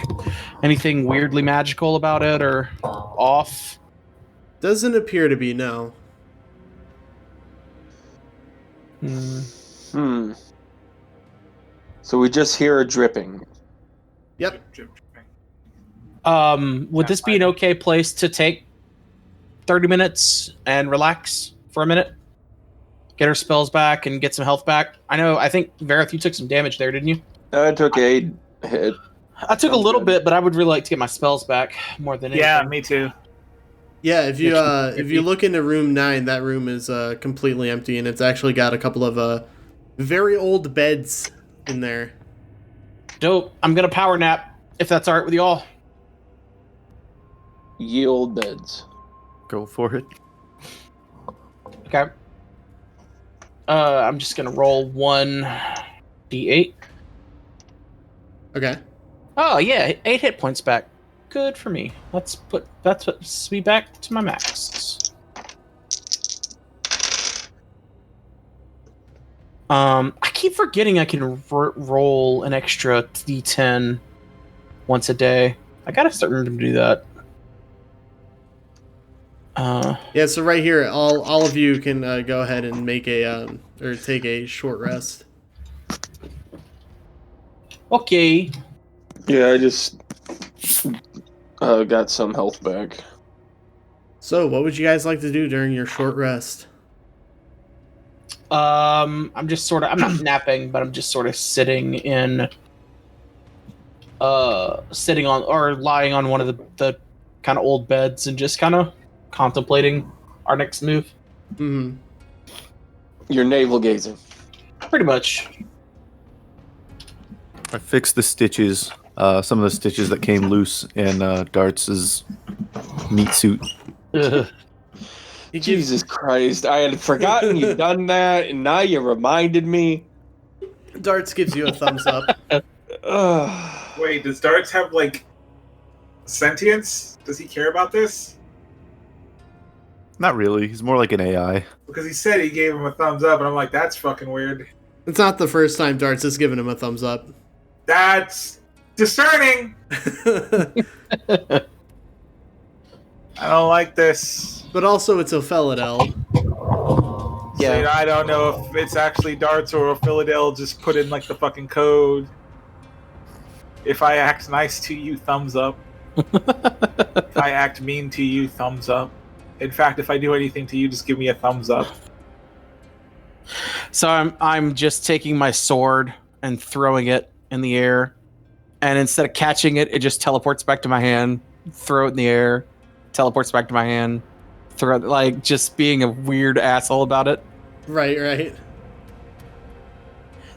Anything weirdly magical about it or off? Doesn't appear to be, no. So we just hear a dripping. Yep. Would this be an okay place to take 30 minutes and relax for a minute? Get our spells back and get some health back? I think, Vareth, you took some damage there, didn't you? I took a hit. I took a Sounds little good. bit, but I would really like to get my spells back more than anything. Yeah, me too. Yeah, if you look into room 9, that room is completely empty, and it's actually got a couple of very old beds in there. Dope. I'm gonna power nap if that's alright with y'all. Ye old beds. Go for it. Okay. I'm just gonna roll 1d8. Okay. Oh yeah, 8 hit points back. Good for me. That's what me back to my max. I keep forgetting I can roll an extra d10 once a day. I gotta start remembering to do that. Yeah, so right here, all of you can go ahead and make a or take a short rest. Okay. Yeah, I just got some health back. So, what would you guys like to do during your short rest? I'm I'm not napping, but I'm just sort of sitting on or lying on one of the kind of old beds and just kind of contemplating our next move. Mm-hmm. You're navel gazing. Pretty much. I fixed the stitches. Some of the stitches that came loose in Darts' meat suit. Jesus Christ, I had forgotten you'd done that, and now you reminded me. Darts gives you a thumbs up. Wait, does Darts have, like, sentience? Does he care about this? Not really. He's more like an AI. Because he said he gave him a thumbs up, and I'm like, that's fucking weird. It's not the first time Darts has given him a thumbs up. That's discerning! I don't like this. But also, it's Ilphelodel. Yeah. So, I don't know if it's actually Darts or Ilphelodel just put in, like, the fucking code. If I act nice to you, thumbs up. If I act mean to you, thumbs up. In fact, if I do anything to you, just give me a thumbs up. So I'm just taking my sword and throwing it in the air, and instead of catching it, it just teleports back to my hand. Throw it in the air, teleports back to my hand. Throw it, like just being a weird asshole about it. Right.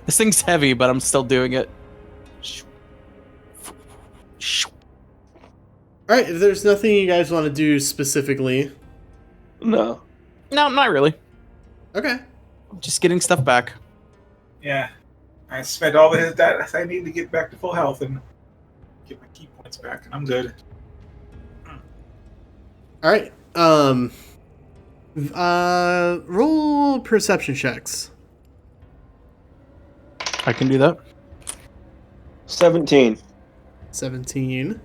This thing's heavy, but I'm still doing it. Alright, if there's nothing you guys want to do specifically. No. No, not really. Okay. Just getting stuff back. Yeah. I spent all the that I need to get back to full health and get my key points back, and I'm good. Alright. Roll perception checks. I can do that. 17. 17.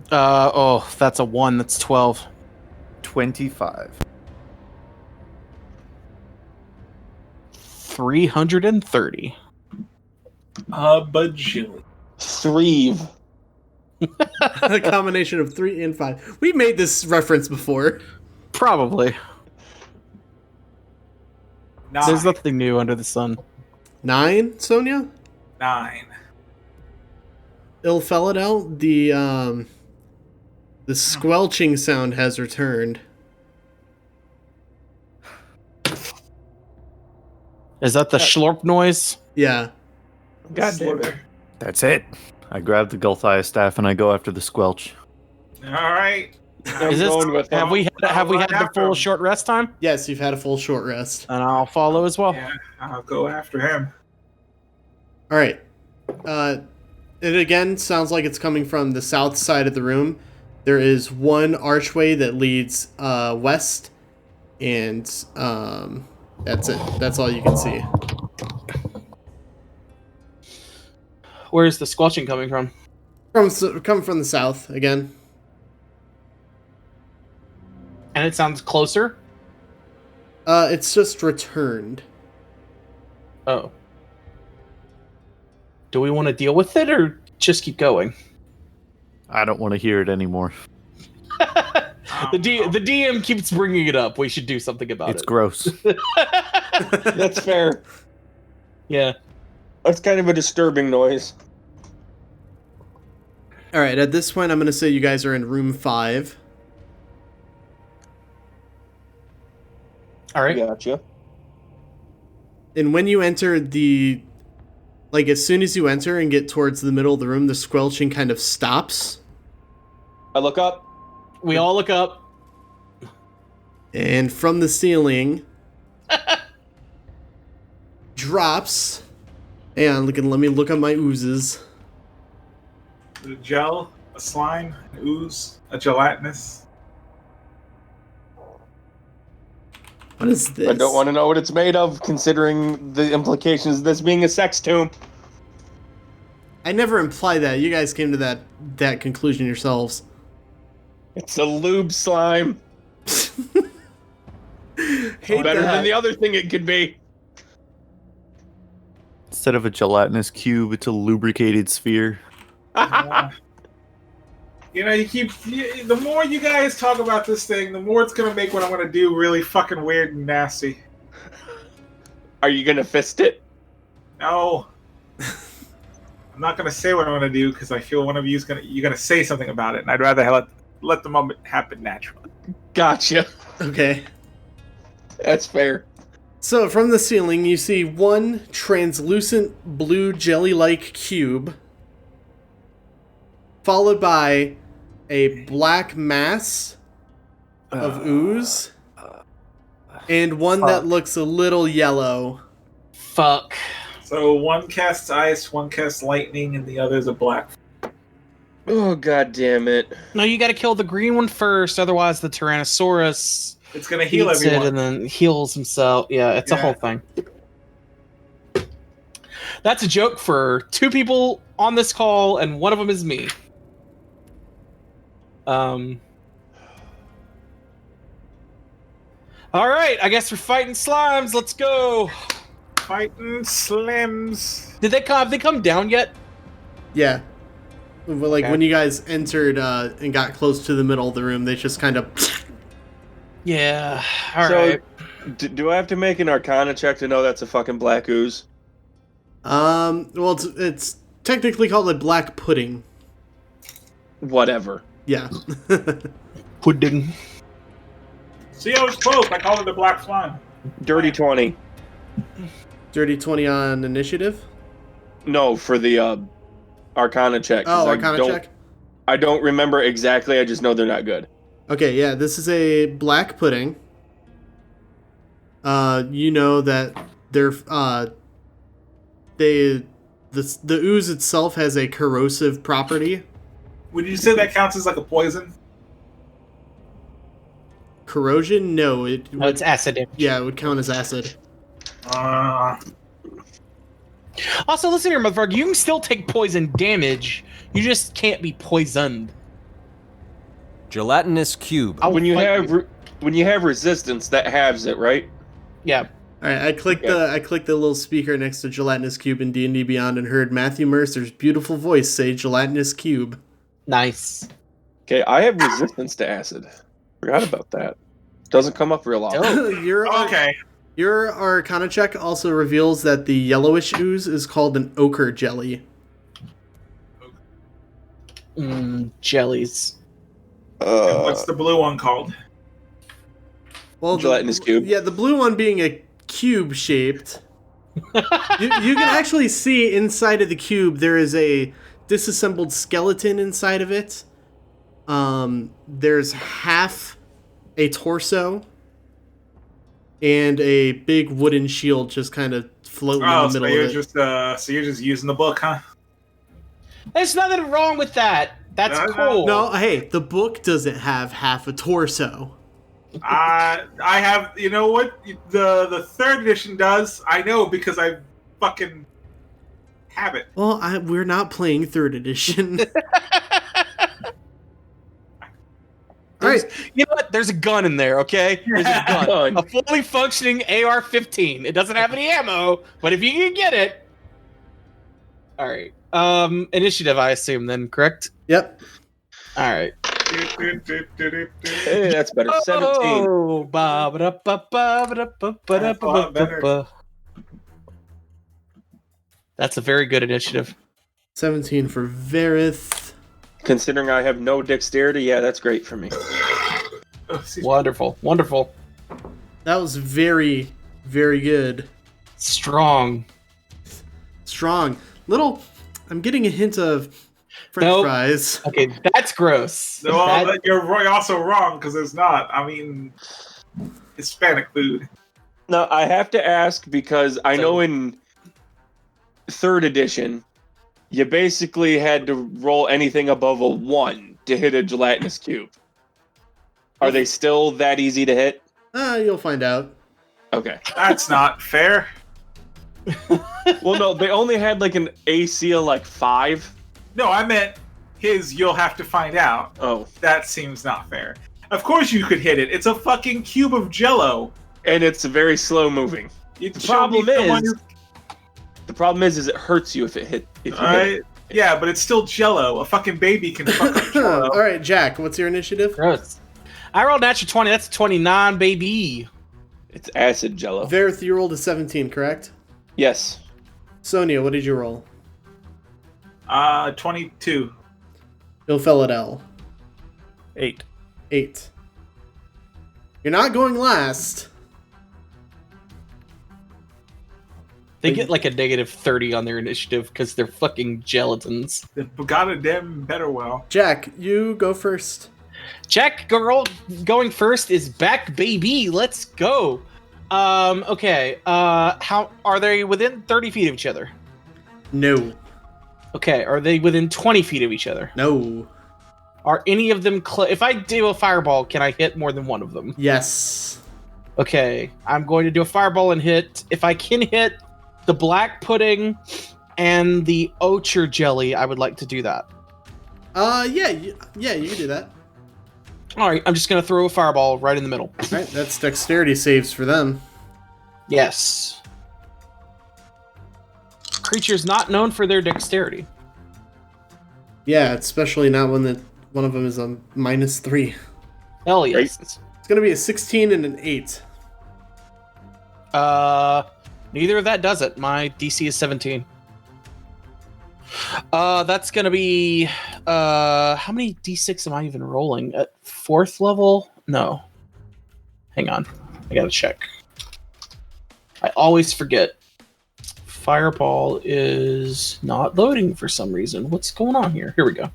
That's a 1. That's 12. 25. 330. Bajillion. 3. A combination of 3 and 5. We made this reference before. Probably. 9. There's nothing new under the sun. 9, Sonia? 9. Ilphelodel, the squelching sound has returned. Is that the schlorp noise? Yeah. God damn it. That's it. I grab the Gulthia staff and I go after the squelch. All right. Is this, going with have we had the after full him. short rest time? Yes, you've had a full short rest. And I'll follow as well. Yeah, I'll go after him. Alright. It again sounds like it's coming from the south side of the room. There is one archway that leads west, and that's it. That's all you can see. Where's the squelching coming from? Coming from the south again. And it sounds closer? It's just returned. Oh. Do we want to deal with it or just keep going? I don't want to hear it anymore. The DM keeps bringing it up. We should do something about It's it. gross. That's fair. Yeah. That's kind of a disturbing noise. All right, at this point, I'm going to say you guys are in room 5. All right. Gotcha. And when you enter the... Like, as soon as you enter and get towards the middle of the room, the squelching kind of stops. I look up. We all look up. And from the ceiling... drops... Hang on, let me look at my oozes. A gel, a slime, an ooze, a gelatinous. What is this? I don't want to know what it's made of, considering the implications of this being a sex tomb. I never implied that. You guys came to that conclusion yourselves. It's a lube slime. Hate Better that. than the other thing it could be. Instead of a gelatinous cube, it's a lubricated sphere. You know, the more you guys talk about this thing, the more it's gonna make what I'm gonna do really fucking weird and nasty. Are you gonna fist it? No, I'm not gonna say what I'm gonna do because I feel one of you're gonna say something about it, and I'd rather let the moment happen naturally. Gotcha. Okay. That's fair. So from the ceiling, you see one translucent blue jelly-like cube, followed by a black mass of ooze, and one that looks a little yellow. Fuck. So one casts ice, one casts lightning, and the other's a black. Oh, god damn it. No, you got to kill the green one first, otherwise the Tyrannosaurus It's gonna heal eats everyone. it and then heals himself. Yeah, it's a whole thing. That's a joke for 2 people on this call, and one of them is me. All right, I guess we're fighting slimes. Let's go. Fighting slims. Did they come? Have they come down yet? Yeah. Well, like Okay. when you guys entered and got close to the middle of the room, they just kind of... Yeah. All right. Do I have to make an Arcana check to know that's a fucking black ooze? Well, it's technically called a black pudding. Whatever. Yeah. Pudding. See, I was close. I called it a black slime. Dirty 20. Dirty 20 on initiative? No, for the Arcana check. 'cause Oh, Arcana check? I don't remember exactly. I just know they're not good. Okay, yeah, this is a black pudding. You know that they're the ooze itself has a corrosive property. Would you say that counts as like a poison? Corrosion? No, it No, it's acid damage. yeah, it would count as acid. Also, listen here, motherfucker. You can still take poison damage. You just can't be poisoned. Gelatinous cube. I'll When you fight have resistance, that halves it, right? Yeah. All right, I clicked the little speaker next to gelatinous cube in D&D Beyond and heard Matthew Mercer's beautiful voice say gelatinous cube. Nice. Okay, I have resistance to acid. Forgot about that. Doesn't come up real often. Okay. Your Arcana check also reveals that the yellowish ooze is called an ochre jelly. Jellies. And what's the blue one called? Well, Gelatinous cube. Yeah, the blue one being a cube shaped. you can actually see inside of the cube there is a disassembled skeleton inside of it. There's half a torso and a big wooden shield just kind of floating in the middle of it. So you're just using the book, huh? There's nothing wrong with that. That's cool. No, hey, the book doesn't have half a torso. I have, you know what? The third edition does. I know because I fucking have it. Well, we're not playing third edition. All right. You know what? There's a gun in there, okay? There's a gun. A fully functioning AR-15. It doesn't have any ammo, but if you can get it... All right. Initiative, I assume, then, correct? Yep. All right. Hey, that's better. 17. Oh, ba-ba-da-ba-ba-ba-da-ba-ba-da-ba-ba-ba. That's a very good initiative. 17 for Varroth. Considering I have no dexterity, yeah, that's great for me. Oh, excuse me. Wonderful. Wonderful. That was very, very good. Strong. Strong. I'm getting a hint of French Nope. fries. Okay, that's gross. No, but you're also wrong because there's not. I mean, Hispanic food. Now, I have to ask because I know in 3rd edition, you basically had to roll anything above a 1 to hit a gelatinous cube. Are they still that easy to hit? You'll find out. Okay. That's not fair. Well, no, they only had like an AC of like 5. No, I meant his you'll have to find out. Oh. That seems not fair. Of course you could hit it. It's a fucking cube of jello. And it's very slow moving. The problem is it hurts you if it hit. If you hit it. Yeah, but it's still jello. A fucking baby can fuck up jello. All right, Jack, what's your initiative? Gross. I rolled natural 20. That's a 29, baby. It's acid jello. Varroth, you rolled a 17, correct? Yes. Sonia, what did you roll? 22. Ilphelodel. 8. 8. You're not going last. They get like a negative 30 on their initiative because they're fucking gelatins. The Bugatti Dem better well. Jack, you go first. Jack going first is back, baby. Let's go. Okay. How are they within 30 feet of each other? No. Okay. Are they within 20 feet of each other? No. Are any of them if I do a fireball, can I hit more than one of them? Yes. Okay. I'm going to do a fireball and hit. If I can hit the black pudding and the ochre jelly, I would like to do that. Yeah, you can do that. All right. I'm just going to throw a fireball right in the middle. All right, that's dexterity saves for them. Yes. Creatures not known for their dexterity. Yeah, especially not when one of them is a -3. Hell yes. It's going to be a 16 and an 8. Neither of that does it. My DC is 17. That's gonna be how many D6 am I even rolling? At 4th level? No. Hang on. I gotta check. I always forget. Fireball is not loading for some reason. What's going on here? Here we go.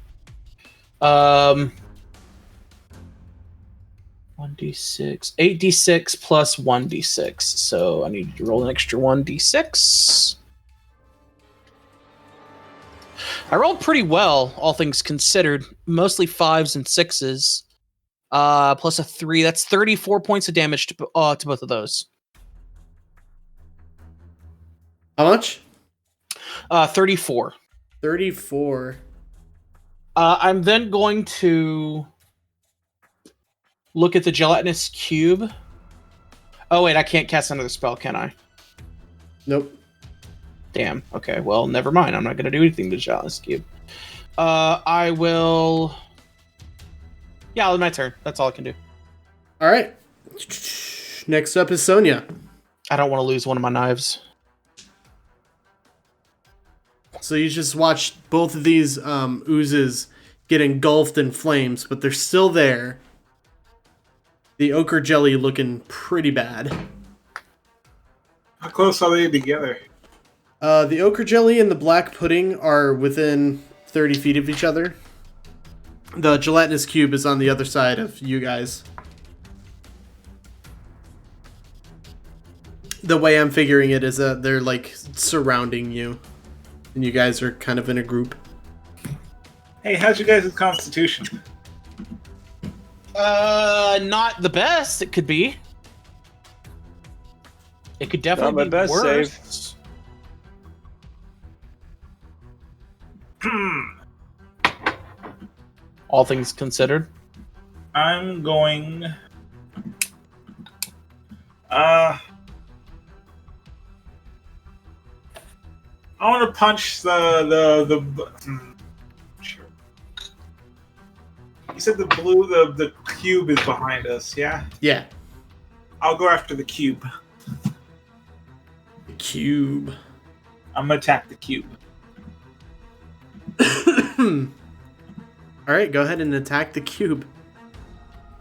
1d6. 8d6 plus 1d6. So I need to roll an extra 1d6. I rolled pretty well, all things considered. Mostly 5s and 6s. Plus a 3. That's 34 points of damage to both of those. How much? 34. 34. I'm then going to look at the gelatinous cube. Oh, wait, I can't cast another spell, can I? Nope. Damn. Okay, well, never mind. I'm not going to do anything to the gelatinous cube. I will... Yeah, my turn. That's all I can do. All right. Next up is Sonia. I don't want to lose one of my knives. So you just watched both of these oozes get engulfed in flames, but they're still there. The ochre jelly looking pretty bad. How close are they together? The ochre jelly and the black pudding are within 30 feet of each other. The gelatinous cube is on the other side of you guys. The way I'm figuring it is that they're like surrounding you. And you guys are kind of in a group. Hey, how's your guys' constitution? Not the best it could be. It could definitely Not my be best worse. All things considered. I'm going... I want to punch the sure. You said the cube is behind us, yeah? Yeah. I'll go after the cube. The cube. I'm gonna attack the cube. All All right, go ahead and attack the cube.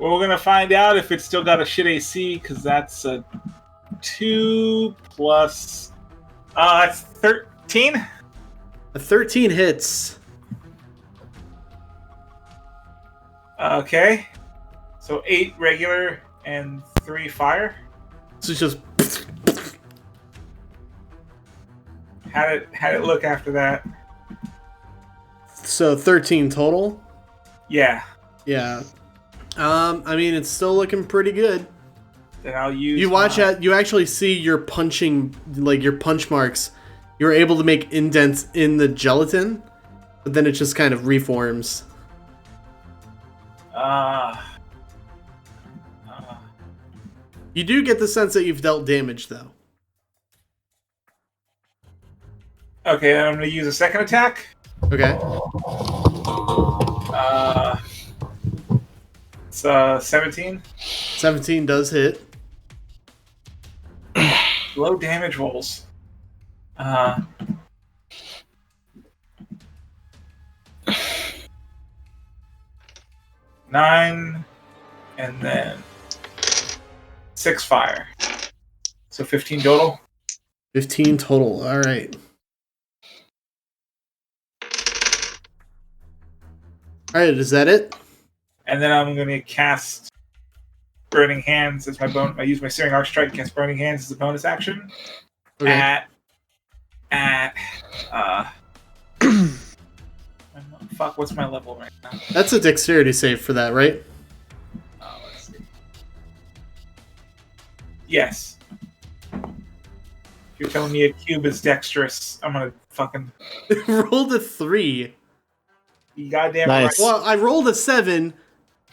Well, we're gonna find out if it's still got a shit AC, because that's a 2 plus. That's 13. A 13 hits. Okay. So 8 regular and 3 fire. So it's just. Had it look after that? So 13 total. Yeah. Yeah. I mean, it's still looking pretty good. Then I'll use. You watch at. You actually see your punching, like your punch marks. You're able to make indents in the gelatin, but then it just kind of reforms. You do get the sense that you've dealt damage, though. Okay, then I'm gonna use a second attack. Okay. It's 17. 17 does hit. Low damage rolls. 9, and then 6 fire. So 15 total. 15 total. All right. All right. Is that it? And then I'm going to cast Burning Hands as my bonus. I use my Searing Arc Strike, cast Burning Hands as a bonus action. Okay. Fuck, what's my level right now? That's a dexterity save for that, right? Let's see. Yes. If you're telling me a cube is dexterous, I'm gonna fucking. Rolled a 3. You goddamn Nice. right. Well, I rolled a 7.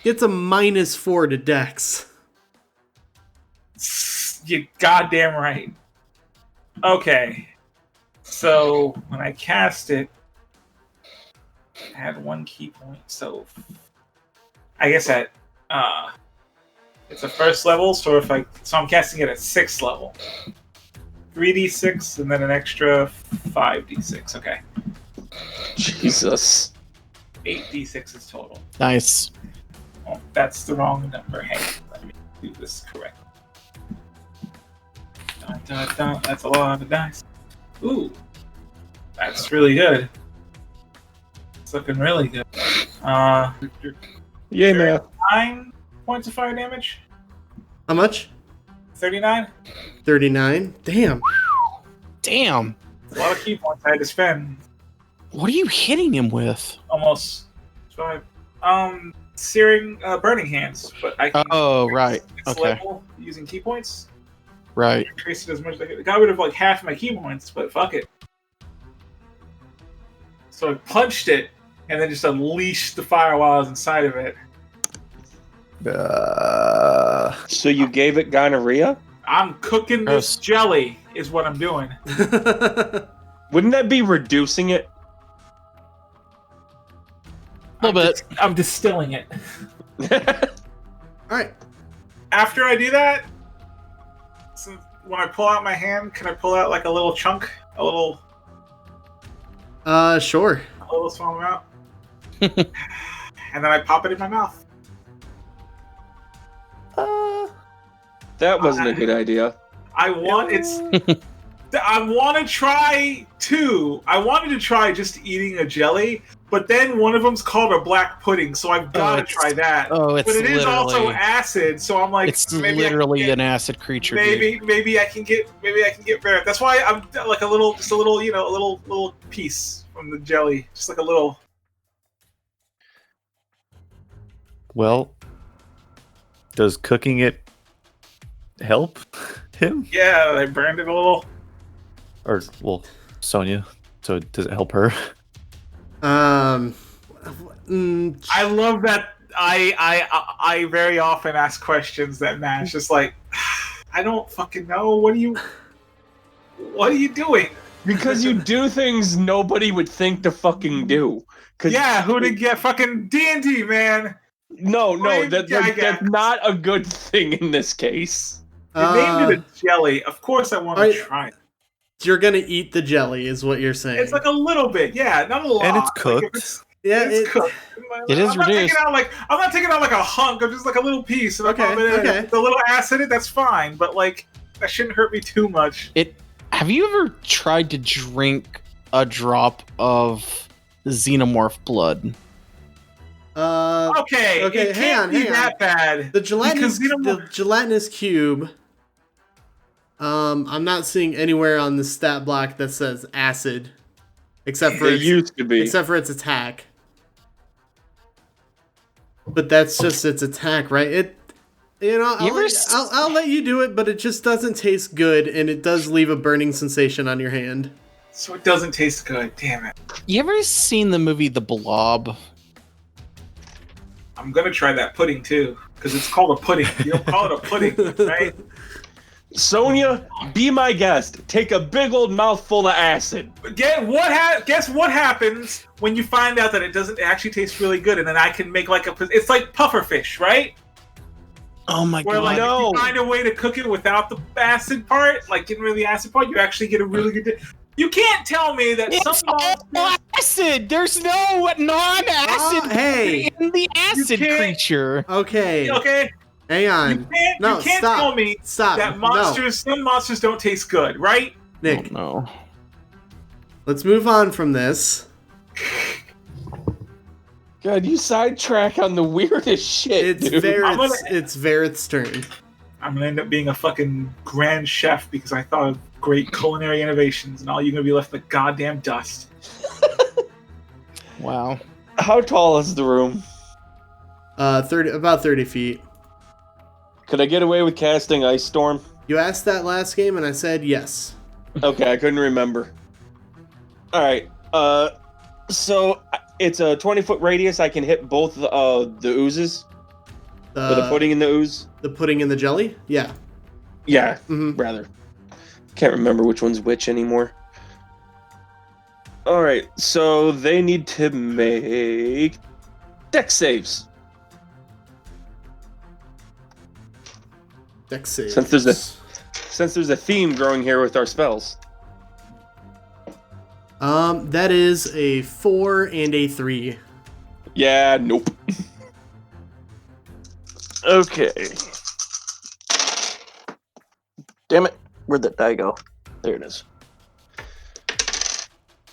Gets a -4 to dex. You goddamn right. Okay. So when I cast it, I had 1 key point. So I guess at it's a first level. So I'm casting it at 6th level. 3d6 and then an extra 5d6. Okay. Jesus. 8d6 is total. Nice. Oh, that's the wrong number. Hang on, let me do this correctly. Dun, dun, dun. That's a lot of dice. Ooh, that's really good. It's looking really good. Yay, man. 9 points of fire damage. How much? 39. 39. Damn. Damn. A lot of key points I had to spend. What are you hitting him with? Almost 5. Searing, burning hands, but I can. Oh, right. It's Okay. level using key points. Right. Increase it as much as I could. Got rid of like half my key points, but fuck it. So I punched it and then just unleashed the fire while I was inside of it. So you gave it gonorrhea? I'm cooking this Gross. jelly, is what I'm doing. Wouldn't that be reducing it? A little bit. I'm distilling it. All right. After I do that, so when I pull out my hand, can I pull out like a little chunk, a little Sure. small amount, and then I pop it in my mouth. That wasn't a good idea. I want to try 2. I wanted to try just eating a jelly, but then one of them's called a black pudding, so I've got to try that. Oh, it's But it is also literally- acid, so I'm like, It's maybe I can literally get- an acid creature. Dude. maybe I can get Varroth. That's why I'm like a little, little piece from the jelly, just like a little. Well, does cooking it help him? Yeah, I burned it a little. Or, well, Sonia. So does it help her? I love that. I very often ask questions that match. Just like, I don't fucking know. What are you doing? Because you do things nobody would think to fucking do. Yeah, who did get fucking D&D, man? No, Wait, that's not a good thing in this case. You named it a jelly. Of course, I want to try it. You're gonna eat the jelly, is what you're saying. It's like a little bit, yeah, not a lot. And it's Like, cooked. if Yeah, It's cooked. It is I'm not reduced. I'm not taking out like a hunk or just like a little piece. If I pop it in, Okay. with a little ass in it, that's fine. But like, that shouldn't hurt me too much. Have you ever tried to drink a drop of xenomorph blood? Okay, it can't be that bad. The gelatinous cube. I'm not seeing anywhere on the stat block that says acid, except for It used to be. except for its attack. But that's just its attack, right? I'll let you do it, but it just doesn't taste good, and it does leave a burning sensation on your hand. So it doesn't taste good. Damn it. You ever seen the movie The Blob? I'm gonna try that pudding too, because it's called a pudding. You don't call it a pudding, right? Sonia, be my guest. Take a big old mouthful of acid. Guess what happens when you find out that it doesn't actually taste really good, and then I can make it's like pufferfish, right? Oh my Where god! if you find a way to cook it without the acid part, like getting rid of the acid part, you actually get a really good. You can't tell me that It's all acid. There's no non-acid in the acid creature. Okay. Okay. Hang on. You can't stop. tell me that some monsters don't taste good, right? Nick, No. let's move on from this. God, you sidetrack on the weirdest shit, It's dude. Varroth's turn. I'm gonna end up being a fucking grand chef because I thought of great culinary innovations, and all you're gonna be left with goddamn dust. Wow. How tall is the room? About 30 feet. Could I get away with casting Ice Storm? You asked that last game, and I said yes. Okay, I couldn't remember. Alright, so it's a 20-foot radius. I can hit both the oozes? Or the pudding in the ooze? The pudding in the jelly? Yeah. Yeah, Mm-hmm. rather. Can't remember which one's which anymore. Alright, so they need to make dex saves. Dex saves. Since there's a theme growing here with our spells. That is a 4 and a 3. Yeah, nope. Okay. Damn it. Where'd that die go? There it is.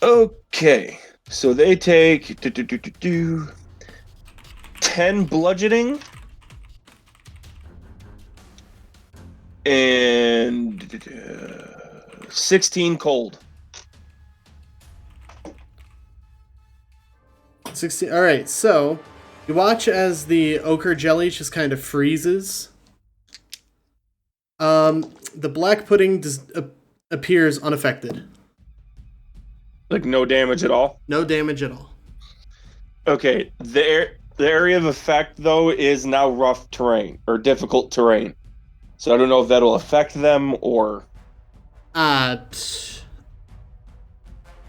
Okay. So they take 10 bludgeoning and 16 cold. 16. All right, so you watch as the ochre jelly just kind of freezes. The black pudding appears unaffected. Like no damage at all? No damage at all. Okay, the area of effect, though, is now rough terrain, or difficult terrain. So I don't know if that'll affect them, or... I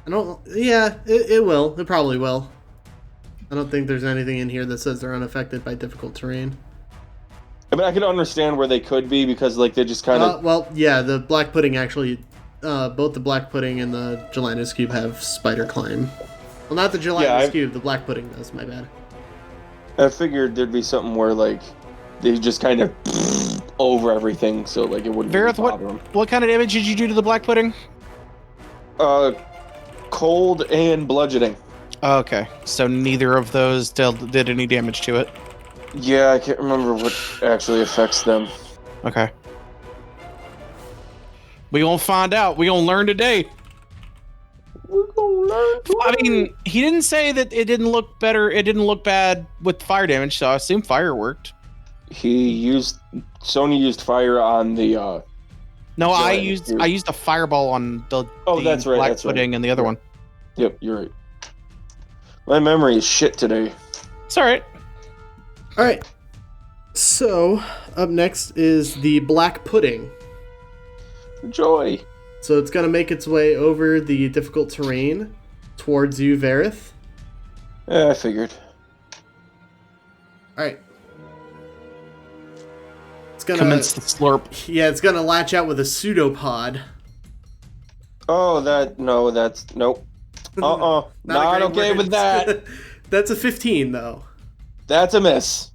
don't... Yeah, it will. It probably will. I don't think there's anything in here that says they're unaffected by difficult terrain. I mean, I can understand where they could be, because, like, they just kind of... Well, yeah, the black pudding actually... both the black pudding and the gelatinous cube have spider climb. Well, not the gelatinous cube, the black pudding does, my bad. I figured there'd be something where, like, they just kind of over everything, so, like, it wouldn't Varroth, really bother them. what kind of damage did you do to the black pudding? Cold and bludgeoning. Oh, okay, so neither of those did any damage to it. Yeah, I can't remember what actually affects them. Okay. We gonna find out. We gonna learn today. We're gonna learn. I mean, he didn't say that it didn't look better. It didn't look bad with fire damage, so I assume fire worked. Sonya used fire on the. No, I used a fireball on the that's right, black that's pudding right. and the other one. Yep, you're right. My memory is shit today. It's all right. All right. So up next is the black pudding. Joy. So it's gonna make its way over the difficult terrain towards you, Varroth. Yeah, I figured. All right. It's gonna Commence the slurp. Yeah, it's gonna latch out with a pseudopod. Oh, nope. Not okay with that. That's a 15, though. That's a miss.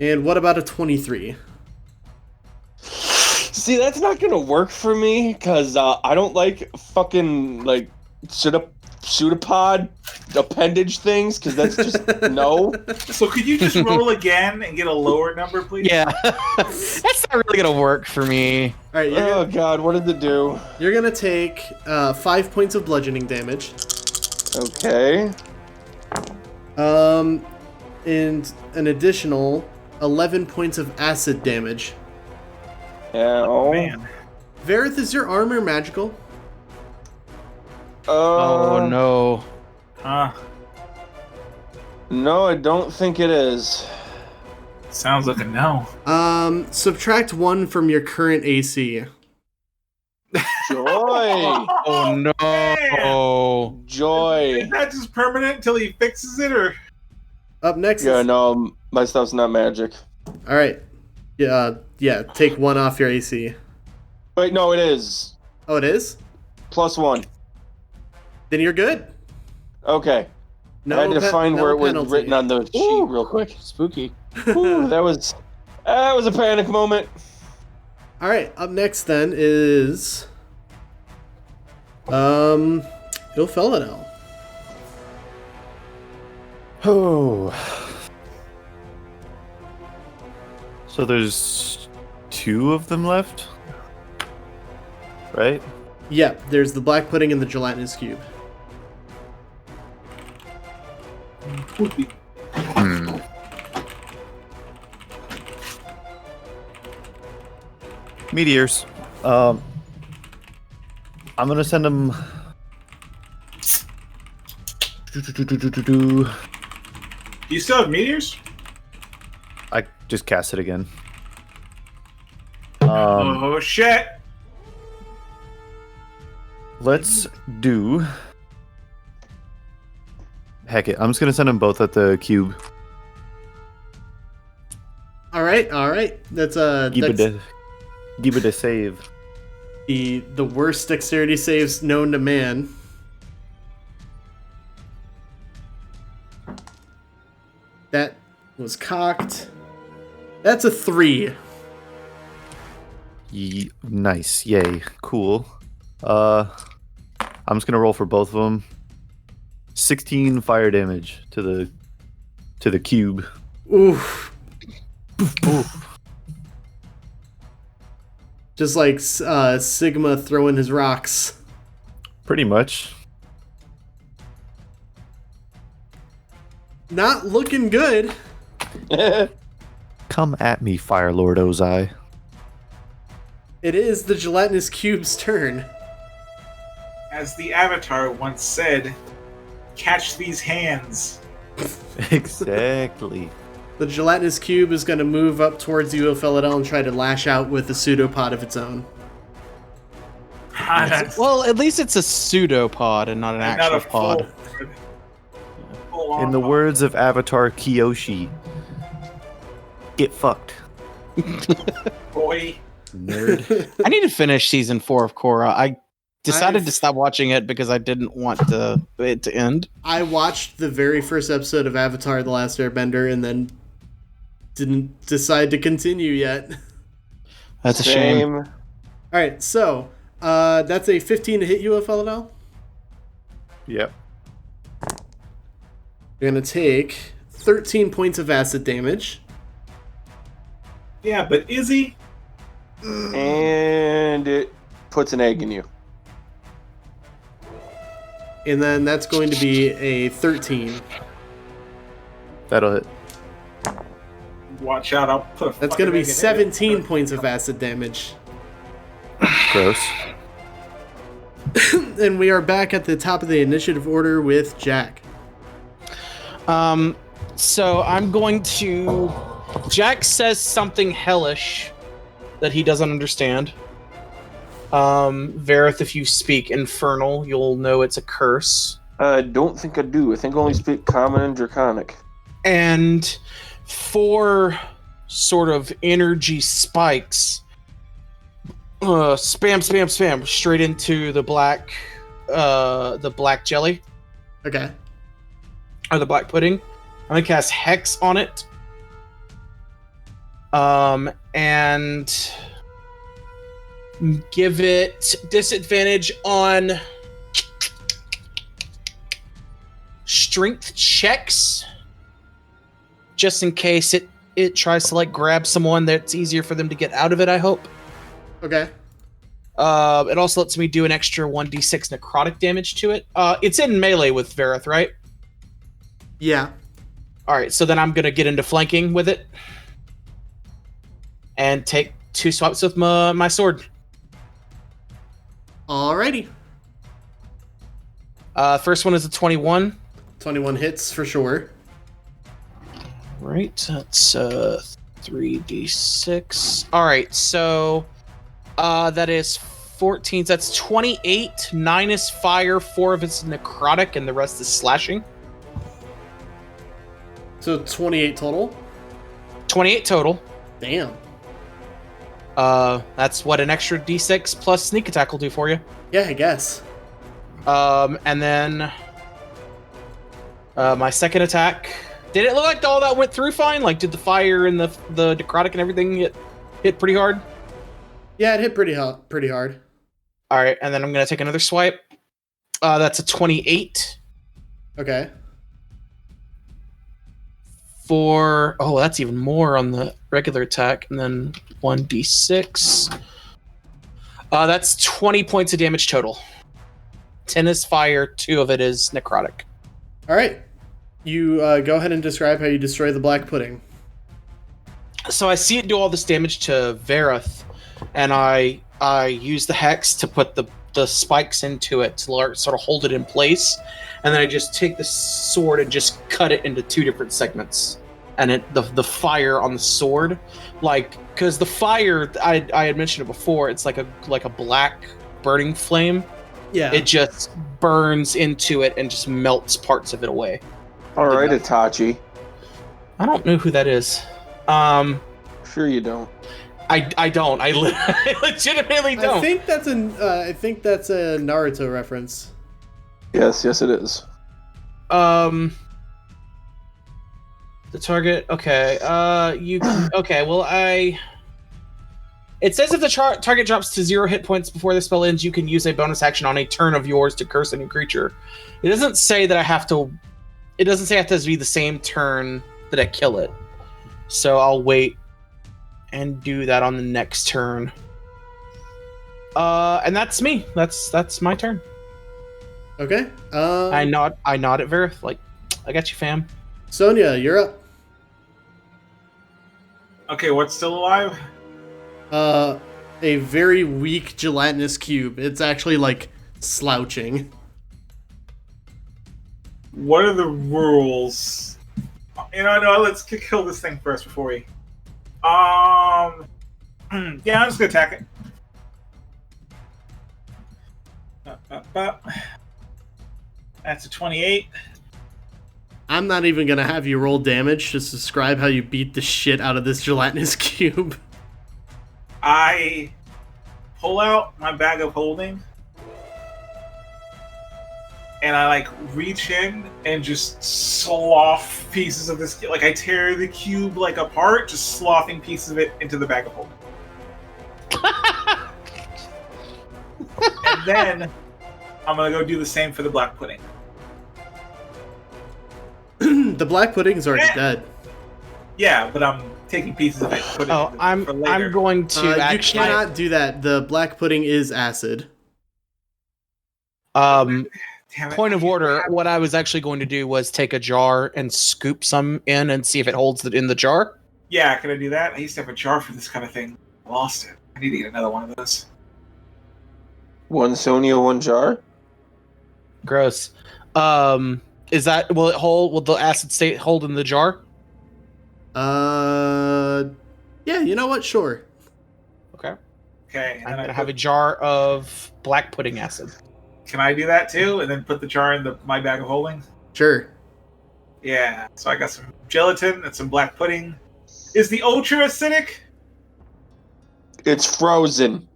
And what about a 23? See, that's not gonna work for me because I don't like fucking like pseudopod appendage things because that's just no. So could you just roll again and get a lower number, please? Yeah, that's not really gonna work for me. All right, Oh god, what did it do? you're gonna take 5 points of bludgeoning damage. Okay. And an additional 11 points of acid damage. Yeah. Oh, man. Varroth, is your armor magical? Oh no. Huh. No, I don't think it is. Sounds like a no. Subtract 1 from your current AC. Joy. Oh no. Joy. Is that just permanent until he fixes it, or? Up next Yeah, is... no, my stuff's not magic. Alright. Yeah, take 1 off your AC. Wait, no, it is. Oh, it is? +1. Then you're good. Okay. No I had to find no where it was penalty. written on the sheet real quick. Spooky. Ooh, that was a panic moment. Alright, up next then is... Ilphelodel. Oh. So there's 2 of them left? Right? Yeah, there's the black pudding and the gelatinous cube. Meteors. I'm gonna send them. Do you still have meteors? I just cast it again. Oh shit! Let's do. Heck it, I'm just gonna send them both at the cube. Alright. That's Give it a save. the worst dexterity saves known to man. That was cocked. That's a 3. Nice, yay, cool. I'm just gonna roll for both of them. 16 fire damage to the cube. Oof. Oof. Just like Sigma throwing his rocks. Pretty much. Not looking good. Come at me, Fire Lord Ozai. It is the gelatinous cube's turn. As the Avatar once said, catch these hands. Exactly. The gelatinous cube is going to move up towards you, Ilphelodel, and try to lash out with a pseudopod of its own. Well, at least it's a pseudopod and not an Not actual a pod. full In the words of Avatar Kyoshi, get fucked. boy. Nerd. I need to finish season 4 of Korra. I decided to stop watching it because I didn't want it to end. I watched the very first episode of Avatar: The Last Airbender and then didn't decide to continue yet. That's a shame. Alright, so that's a 15 to hit you, Ilphelodel. Yep. You're going to take 13 points of acid damage. Yeah, but is he? And it puts an egg in you. And then that's going to be a 13. That'll hit. Watch out! I'll put a. That's fucking going to be egg in it. 17 points of acid damage. Gross. And we are back at the top of the initiative order with Jack. So I'm going to... Jack says something hellish that he doesn't understand. Varroth, if you speak Infernal, you'll know it's a curse. I don't think I do. I think I only speak Common and Draconic. And 4 sort of energy spikes spam straight into the black jelly. Okay. or the black pudding. I'm gonna cast Hex on it. And give it disadvantage on strength checks, just in case it tries to like grab someone that's easier for them to get out of it, I hope. Okay. It also lets me do an extra 1d6 necrotic damage to it. It's in melee with Varroth, right? Yeah. Alright, so then I'm gonna get into flanking with it. And take 2 swipes with my sword. Alrighty. First one is a 21. 21 hits for sure. Right, that's 3d6. Alright, so that is 14. So that's 28. 9 is fire, 4 of it's necrotic, and the rest is slashing. So 28 total? 28 total. Damn. That's what an extra d6 plus sneak attack will do for you. Yeah, I guess. And then my second attack. Did it look like all that went through fine? Like, did the fire and the necrotic and everything hit pretty hard? Yeah, it hit pretty hard. All right, and then I'm gonna take another swipe. That's a 28. Okay. That's even more on the regular attack, and then 1d6. That's 20 points of damage total. 10 is fire, 2 of it is necrotic. All right. You go ahead and describe how you destroy the black pudding. So I see it do all this damage to Varroth, and I use the hex to put the spikes into it to sort of hold it in place, and then I just take the sword and just cut it into 2 different segments. And the fire on the sword, like, because the fire I had mentioned it before, it's like a black burning flame. Yeah. It just burns into it and just melts parts of it away. All right, Itachi. I don't know who that is. Sure you don't. I don't. I legitimately don't. I think that's a Naruto reference. Yes, it is. The target. Okay. You. Okay. Well, It says if the target drops to 0 hit points before the spell ends, you can use a bonus action on a turn of yours to curse a new creature. It doesn't say that I have to. It doesn't say it has to be the same turn that I kill it. So I'll wait and do that on the next turn. And that's me. That's my turn. Okay. I nod at Varroth, like, I got you, fam. Sonia, you're up. Okay, what's still alive? A very weak gelatinous cube. It's actually like slouching. What are the rules? No, let's kill this thing first before we... Yeah, I'm just gonna attack it. That's a 28. I'm not even gonna have you roll damage. Just describe how you beat the shit out of this gelatinous cube. I pull out my bag of holding, and I like reach in and just slough pieces of this. Like I tear the cube like apart, just sloughing pieces of it into the bag of holding. And then I'm gonna go do the same for the black pudding. The black pudding's already dead. Yeah, but I'm taking pieces of it. Put it Oh, for later. I'm going to You actually. cannot do that. The black pudding is acid. Damn it. Point of order. What I was actually going to do was take a jar and scoop some in and see if it holds it in the jar. Yeah, can I do that? I used to have a jar for this kind of thing. I lost it. I need to get another one of those. One Sonia, one jar? Gross. Is that will it hold? Will the acid state hold in the jar? Yeah. You know what? Sure. Okay. Okay. And I'm then gonna have a jar of black pudding acid. Can I do that too? And then put the jar in my bag of holding? Sure. Yeah. So I got some gelatin and some black pudding. Is the ultra acidic? It's frozen.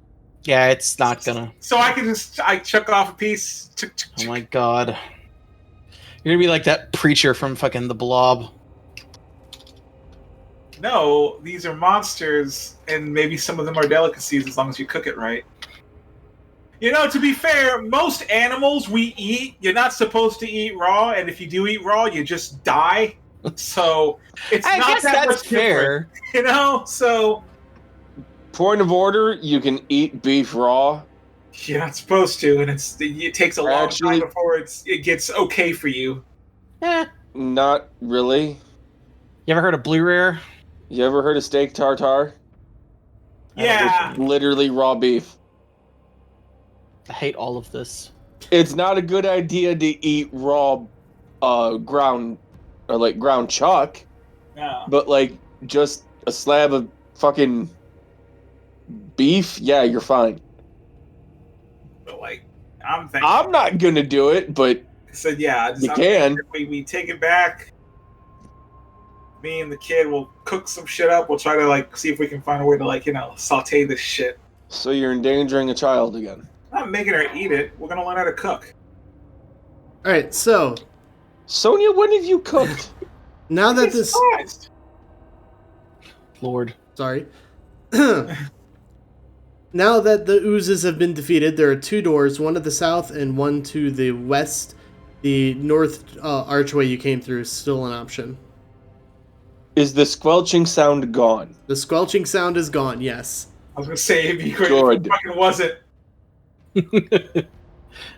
Yeah, it's not gonna. So I can just chuck off a piece. Oh my god. You're gonna be like that preacher from fucking The Blob. No, these are monsters, and maybe some of them are delicacies as long as you cook it right. You know, to be fair, most animals we eat, you're not supposed to eat raw, and if you do eat raw, you just die. So it's I not guess that that's much fair. different, you know. So Point of order: you can eat beef raw. you're not supposed to, and it takes a long Actually- time before it gets okay for you. Eh. Not really. You ever heard of Blue Rare? You ever heard of steak tartare? Yeah, It's literally raw beef. I hate all of this. It's not a good idea to eat raw ground or like ground chuck, yeah. but like just a slab of fucking beef, yeah, you're fine. But like, I'm thinking. I'm not gonna do it, but So yeah, You I'm can. thinking if we take it back. Me and the kid will cook some shit up. We'll try to like see if we can find a way to like saute this shit. so you're endangering a child again. I'm not making her eat it. We're gonna learn how to cook. All right, so Sonia, when have you cooked? now that Be this, surprised. Lord. sorry, now that the oozes have been defeated, there are two doors, one to the south and one to the west. The north archway you came through is still an option. Is the squelching sound gone? The squelching sound is gone. Yes. I was gonna say it'd be great Good. if it fucking wasn't.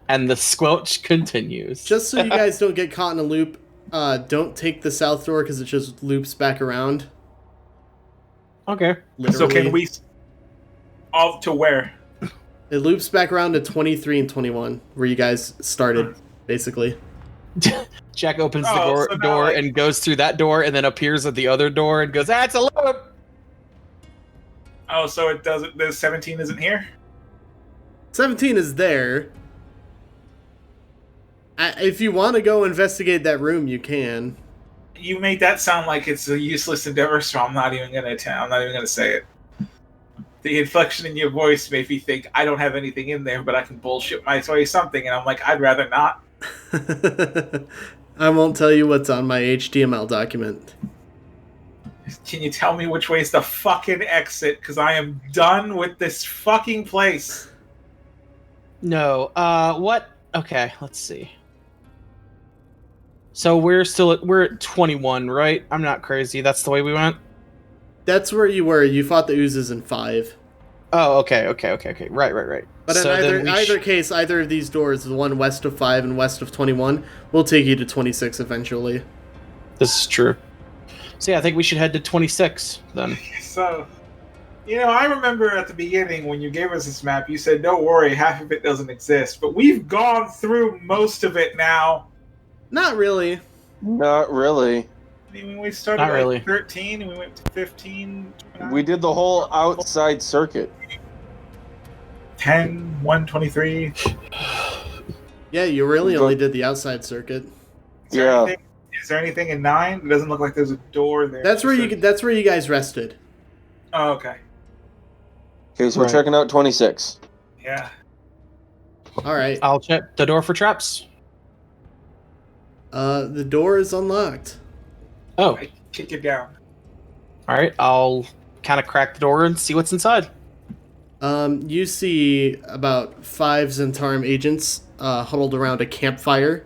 And the squelch continues. Just so you guys don't get caught in a loop, don't take the south door because it just loops back around. Okay. Literally. So can we? All to where? It loops back around to 23 and 21, where you guys started, basically. Jack opens the Oh, door, so now, like- and goes through that door and then appears at the other door and goes, it's a loop! Oh, so it doesn't. The 17 isn't here. 17 is there. If you want to go investigate that room, you can. You made that sound like it's a useless endeavor, so I'm not even gonna. I'm not even gonna say it. The inflection in your voice made me think I don't have anything in there, but I can bullshit my way something, and I'm like, I'd rather not. I won't tell you what's on my HTML document. Can you tell me which way's the fucking exit? Because I am done with this fucking place. No. What? Okay, let's see. So we're at 21, right? I'm not crazy. That's the way we went? That's where you were. You fought the oozes in 5. Oh, okay. Right. But So then in we either case, either of these doors, the one west of 5 and west of 21, will take you to 26 eventually. This is true. So yeah, I think we should head to 26 then. So, I remember at the beginning when you gave us this map, you said, don't worry, half of it doesn't exist. But we've gone through most of it now. Not really. Not really. I mean, when we started Not at really. 13 and we went to 15, 29, We did the whole outside circuit. 10, 1, 23. Yeah, you really only did the outside circuit. Yeah. Is there anything in 9? It doesn't look like there's a door there. That's where you guys rested. Oh, okay. Okay, so we're Right. checking out 26. Yeah. All right. I'll check the door for traps. The door is unlocked. Oh, I kick it down. all right. I'll kind of crack the door and see what's inside. You see about 5 Zhentarim agents huddled around a campfire.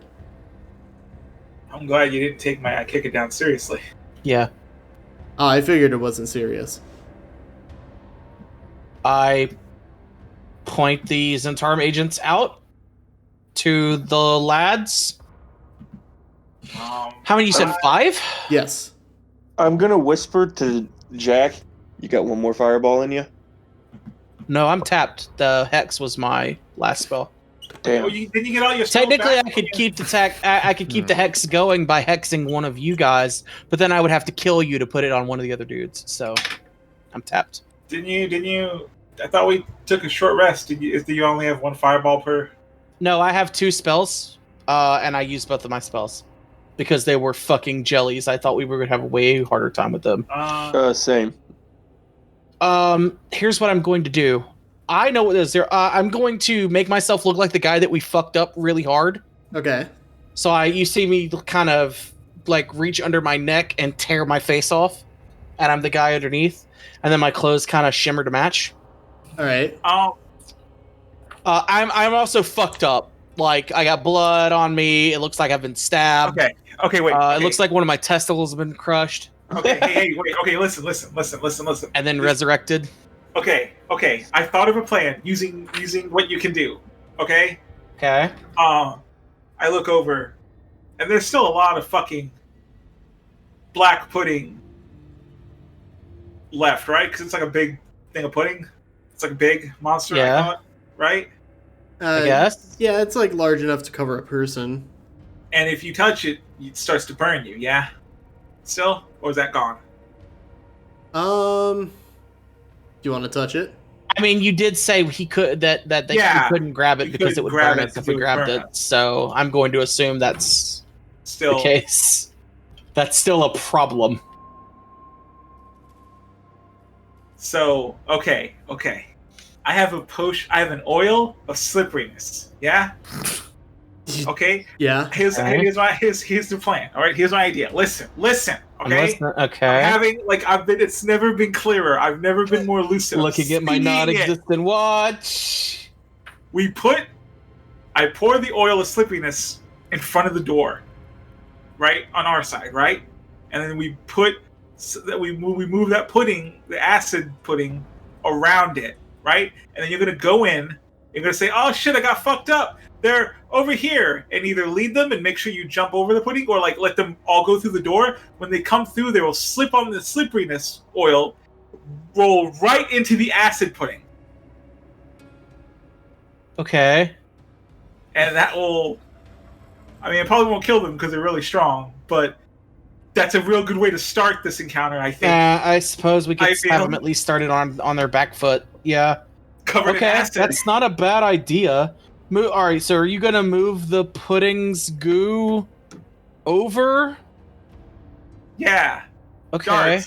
I'm glad you didn't take my I kick it down seriously. Yeah. I figured it wasn't serious. I point the Zhentarim agents out to the lads. How many you said? 5? Yes. I'm gonna whisper to Jack. You got one more fireball in you? No, I'm tapped. The hex was my last spell. Damn. Didn't you get all your spells Technically, back? I could keep I could keep the hex going by hexing one of you guys, but then I would have to kill you to put it on one of the other dudes. So, I'm tapped. Didn't you? I thought we took a short rest. Do you only have one fireball per? No, I have 2 spells, and I used both of my spells because they were fucking jellies. I thought we were gonna have a way harder time with them. Same. Here's what I'm going to do. I know what is there. I'm going to make myself look like the guy that we fucked up really hard. Okay. So you see me kind of like reach under my neck and tear my face off, and I'm the guy underneath, and then my clothes kind of shimmer to match. All right. I'm also fucked up. Like I got blood on me. It looks like I've been stabbed. Okay, wait. It looks like one of my testicles have been crushed. Okay, hey, wait. Okay, listen. And then resurrected. Okay. I thought of a plan using what you can do. Okay. Okay. I look over, and there's still a lot of fucking black pudding left, right? Because it's like a big thing of pudding. It's like a big monster, Yeah. I thought, right? I guess. Yeah, it's like large enough to cover a person. And if you touch it, it starts to burn you, yeah? Still? Or is that gone? Do you want to touch it? I mean, you did say he could he couldn't grab it because it would burn us if we grabbed it. So I'm going to assume that's Still the case. That's still a problem. So, okay. I have an oil of slipperiness. Yeah? Okay? Yeah. Here's the plan. All right, here's my idea. Listen. Okay? Okay. It's never been clearer. I've never been more lucid. Looking at my non-existent watch. I pour the oil of slipperiness in front of the door. Right? On our side, right? And then we move that pudding, the acid pudding, around it, right? And then you're gonna go in, you're gonna say, oh shit, I got fucked up. They're over here, and either lead them and make sure you jump over the pudding, or like let them all go through the door. When they come through, they will slip on the slipperiness oil, roll right into the acid pudding. Okay. And that will, I mean, it probably won't kill them because they're really strong, but that's a real good way to start this encounter, I think. I suppose we could have them at least started on their back foot. Yeah. Covered in acid. That's not a bad idea. All right, so are you gonna move the pudding's goo over? Yeah. Okay.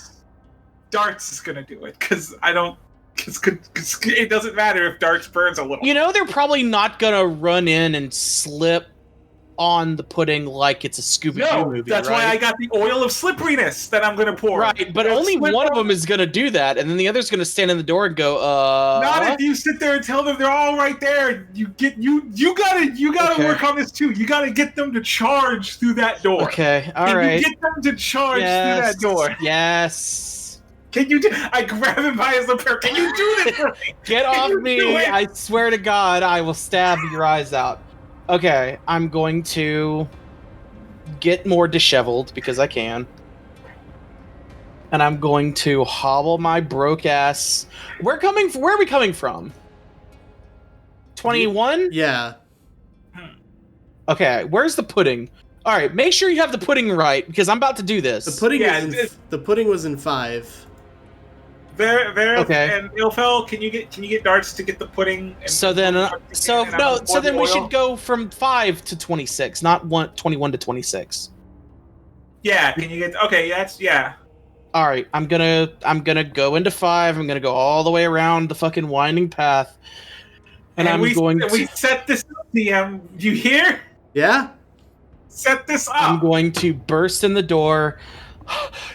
Darts is gonna do it because it doesn't matter if Darts burns a little. You know, they're probably not gonna run in and slip on the pudding like it's a Scooby-Doo movie. That's right? why I got the oil of slipperiness that I'm gonna pour. Right, but only one of them is gonna do that, and then the other's gonna stand in the door and go, Not if you sit there and tell them they're all right there. You gotta work on this too. You gotta get them to charge through that door. Okay, all right. You get them to charge through that door. Yes. Can you do? I grab him by his lapel. Can you do this for me? Get off me! I swear to God, I will stab your eyes out. Okay, I'm going to get more disheveled because I can. And I'm going to hobble my broke ass. Where are we coming from? 21? Yeah. Okay, where's the pudding? All right, make sure you have the pudding right because I'm about to do this. The pudding was in 5. Okay. And Ilfel, can you get Darts to get the pudding? So then we should go from 5 to 26, not 21 to 26. Yeah. Can you get? Okay. Yeah. All right. I'm gonna go into 5. I'm gonna go all the way around the fucking winding path, and we set this up. DM, you hear? Yeah. Set this up. I'm going to burst in the door.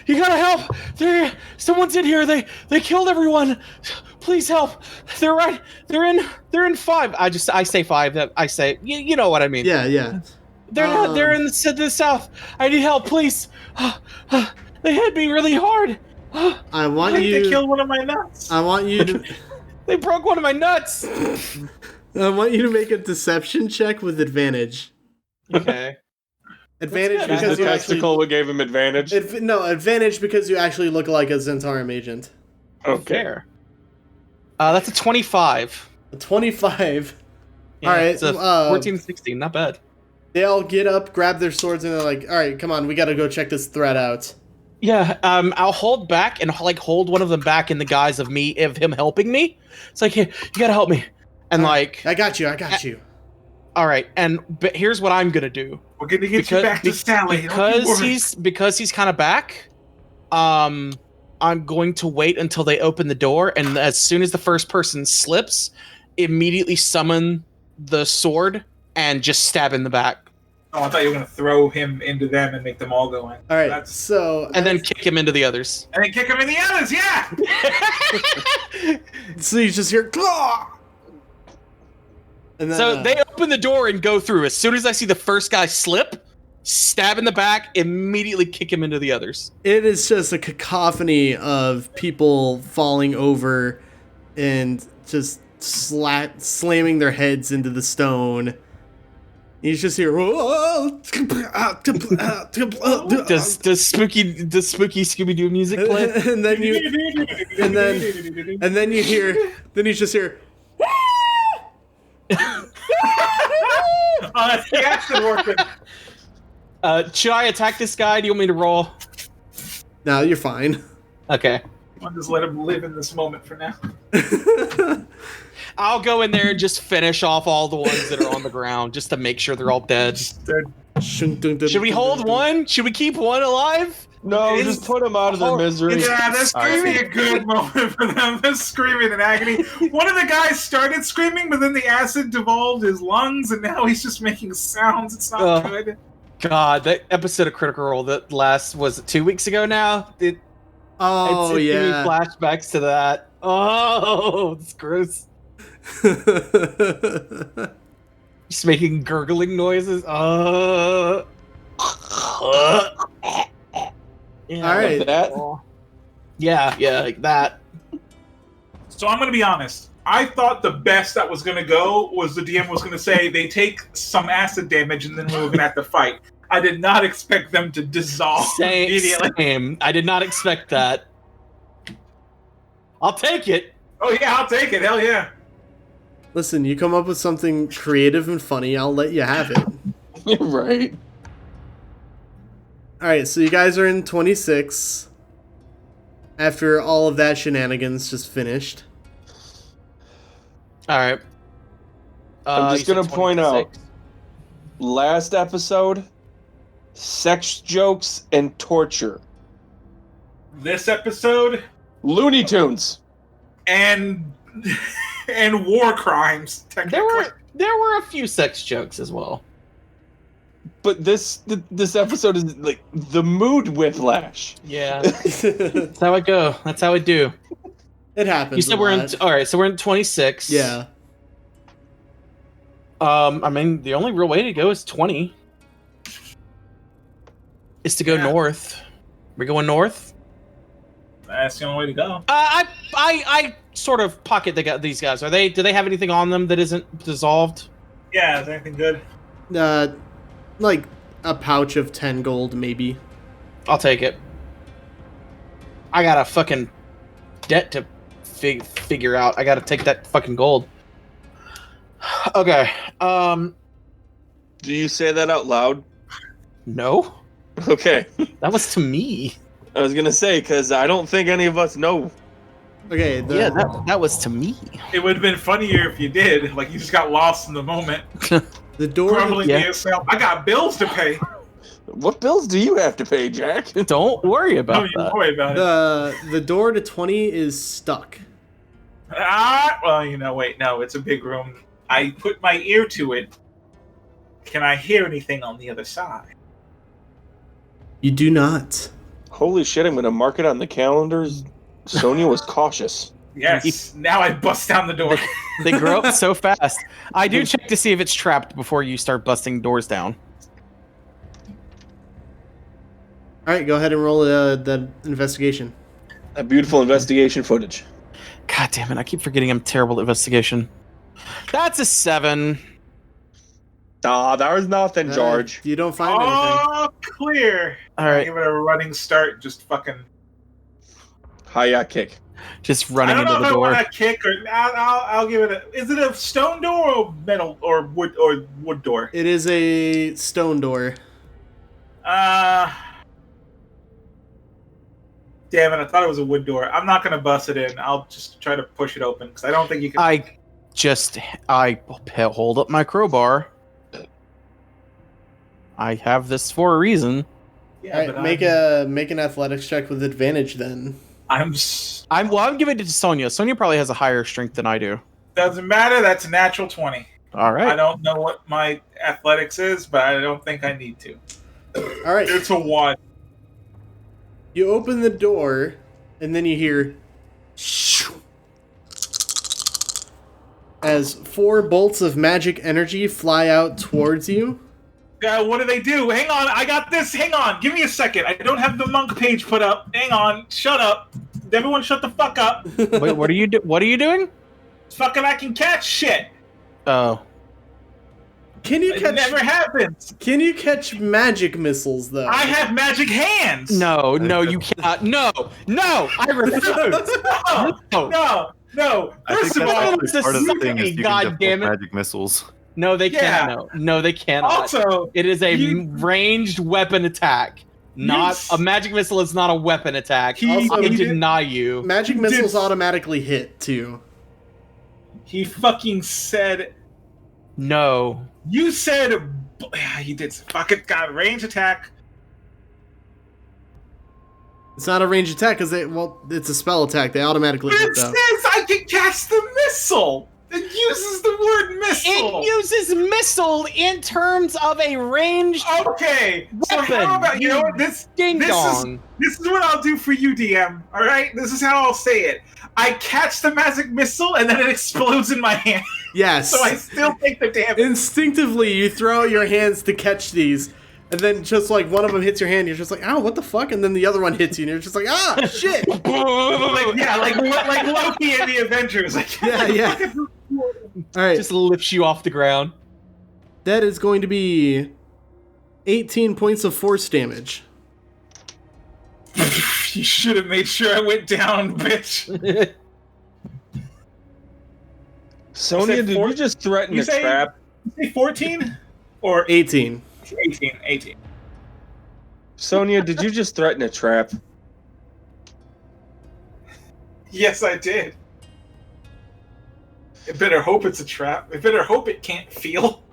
You gotta help! Someone's in here. They killed everyone. Please help! They're in 5. I say 5. I say you know what I mean. Yeah. They're in the south. I need help, please. They hit me really hard. They killed one of my nuts. I want you to. They broke one of my nuts. I want you to make a deception check with advantage. Okay. Advantage because the testicle we gave him advantage. Advantage because you actually look like a Zhentarim agent. Okay. Fair. That's a 25. A 25. Yeah, all right. It's a 14, 16. Not bad. They all get up, grab their swords, and they're like, "All right, come on, we gotta go check this threat out." Yeah. I'll hold back and hold one of them back in the guise of him helping me. It's like, hey, you gotta help me, and I got you. All right, but here's what I'm gonna do. We're gonna get you back to Sally. Because he's kind of back. I'm going to wait until they open the door, and as soon as the first person slips, immediately summon the sword and just stab in the back. Oh, I thought you were going to throw him into them and make them all go in. All right, That's- so And then kick him into the others. And then kick him in the others, yeah! so you just hear claw. And then, So they open the door and go through. As soon as I see the first guy slip, stab in the back, immediately kick him into the others. it is just a cacophony of people falling over and just slamming their heads into the stone. You just hear. Does spooky Scooby Doo music play? and then you hear. Then you just hear. Oh, that's the accent working. Should I attack this guy? Do you want me to roll? No, you're fine. Okay. I'll just let him live in this moment for now. I'll go in there and just finish off all the ones that are on the ground, just to make sure they're all dead. Should we hold one? Should we keep one alive? No, just put them out of their misery. Yeah, that's going to be a good moment for them. They're screaming in agony. One of the guys started screaming, but then the acid devolved his lungs, and now he's just making sounds. It's not good. God, that episode of Critical Role that was it 2 weeks ago now? It's giving me flashbacks to that. Oh, it's gross. Just making gurgling noises. All Yeah, right. Like that? Yeah, like that. So I'm going to be honest. I thought the best that was going to go was the DM was going to say they take some acid damage and then we were going to have to fight. I did not expect them to dissolve immediately. Same. I did not expect that. I'll take it. Oh yeah, I'll take it. Hell yeah. Listen, you come up with something creative and funny, I'll let you have it. Right. Alright, so you guys are in 26. After all of that shenanigans just finished. All right. I'm just you going said to point out, 26. last episode, sex jokes and torture. This episode Looney Tunes. and war crimes. Technically, There were a few sex jokes as well. But this episode is like the mood whiplash. Yeah. That's how I go. That's how I do. It happens. You said we're in. All right, so we're in 26. Yeah. I mean, the only real way to go is 20. Is to go north. We're going north. that's the only way to go. I sort of pocket these guys. Do they have anything on them that isn't dissolved? Yeah, is there anything good? Like a pouch of 10 gold, maybe. I'll take it. I got a fucking debt to figure out. I got to take that fucking gold. Okay. Do you say that out loud? No. Okay. That was to me. I was gonna say, because I don't think any of us know. Okay, Yeah, that was to me. It would have been funnier if you did. Like you just got lost in the moment. the door. Grumbling Yeah. to yourself, I got bills to pay. What bills do you have to pay, Jack? Don't worry about Don't even that. worry about it. The door to 20 is stuck. Well, wait, no, it's a big room. I put my ear to it. Can I hear anything on the other side? You do not. Holy shit, I'm gonna mark it on the calendars. Sonia was cautious. Yes. Now I bust down the door. They grow up so fast. I do check to see if it's trapped before you start busting doors down. Alright, go ahead and roll the investigation. That beautiful investigation footage. God damn it! I keep forgetting I'm terrible at investigation. That's a 7. Nah, there was nothing, George. You don't find anything. Oh, clear. All right, Give it a running start. Just fucking. Hiya kick. just I running don't into know the if I door. want to kick or I'll give it a. Is it a stone door or metal or wood door? It is a stone door. Damn it! I thought it was a wood door. I'm not gonna bust it in. I'll just try to push it open because I don't think you can. I hold up my crowbar. I have this for a reason. Yeah, Alright, but make an athletics check with advantage then. I'm I'm giving it to Sonia. Sonia probably has a higher strength than I do. doesn't matter. That's a natural 20. All right. I don't know what my athletics is, but I don't think I need to. All right. It's a 1. You open the door, and then you hear shoo, as 4 bolts of magic energy fly out towards you. What do they do? Hang on, I got this. Hang on, give me a second. I don't have the monk page put up. Hang on, shut up. Everyone, shut the fuck up. Wait, what are you doing? Fucking, I can catch shit. Oh. Can you It catch? never happens. Can you catch magic missiles though? I have magic hands. No, you cannot. No, I refuse. No. I think First of that's all, actually part of the thing is you God can damn it. magic missiles. No, they Yeah. can't. No, they cannot. also, It is a You- ranged weapon attack. Not s- a magic missile is not a weapon attack. Also, I you did- deny you. magic missiles automatically hit too. he fucking said. No. You said. Yeah, he did. Fucking got range attack. It's not a range attack because it's a spell attack. They automatically But hit it though. says I can cast the missile. It uses the word missile. It uses missile in terms of a ranged Okay, so weapon. how about you know what this? ding This dong. This is what I'll do for you, DM. All right, this is how I'll say it. I catch the magic missile and then it explodes in my hand, Yes. so I still take the damage. Instinctively, you throw out your hands to catch these, and then just like one of them hits your hand, you're just like, "Ow, what the fuck?" And then the other one hits you, and you're just like, "Ah, shit!" like Loki in the Avengers. Like, Yeah. All right, Just lifts you off the ground. that is going to be 18 points of force damage. You should have made sure I went down, bitch. Sonia, said did four- you just threaten you a say- trap? Say 14 or 18. 18. Sonia, did you just threaten a trap? Yes, I did. I better hope it's a trap. I better hope it can't feel.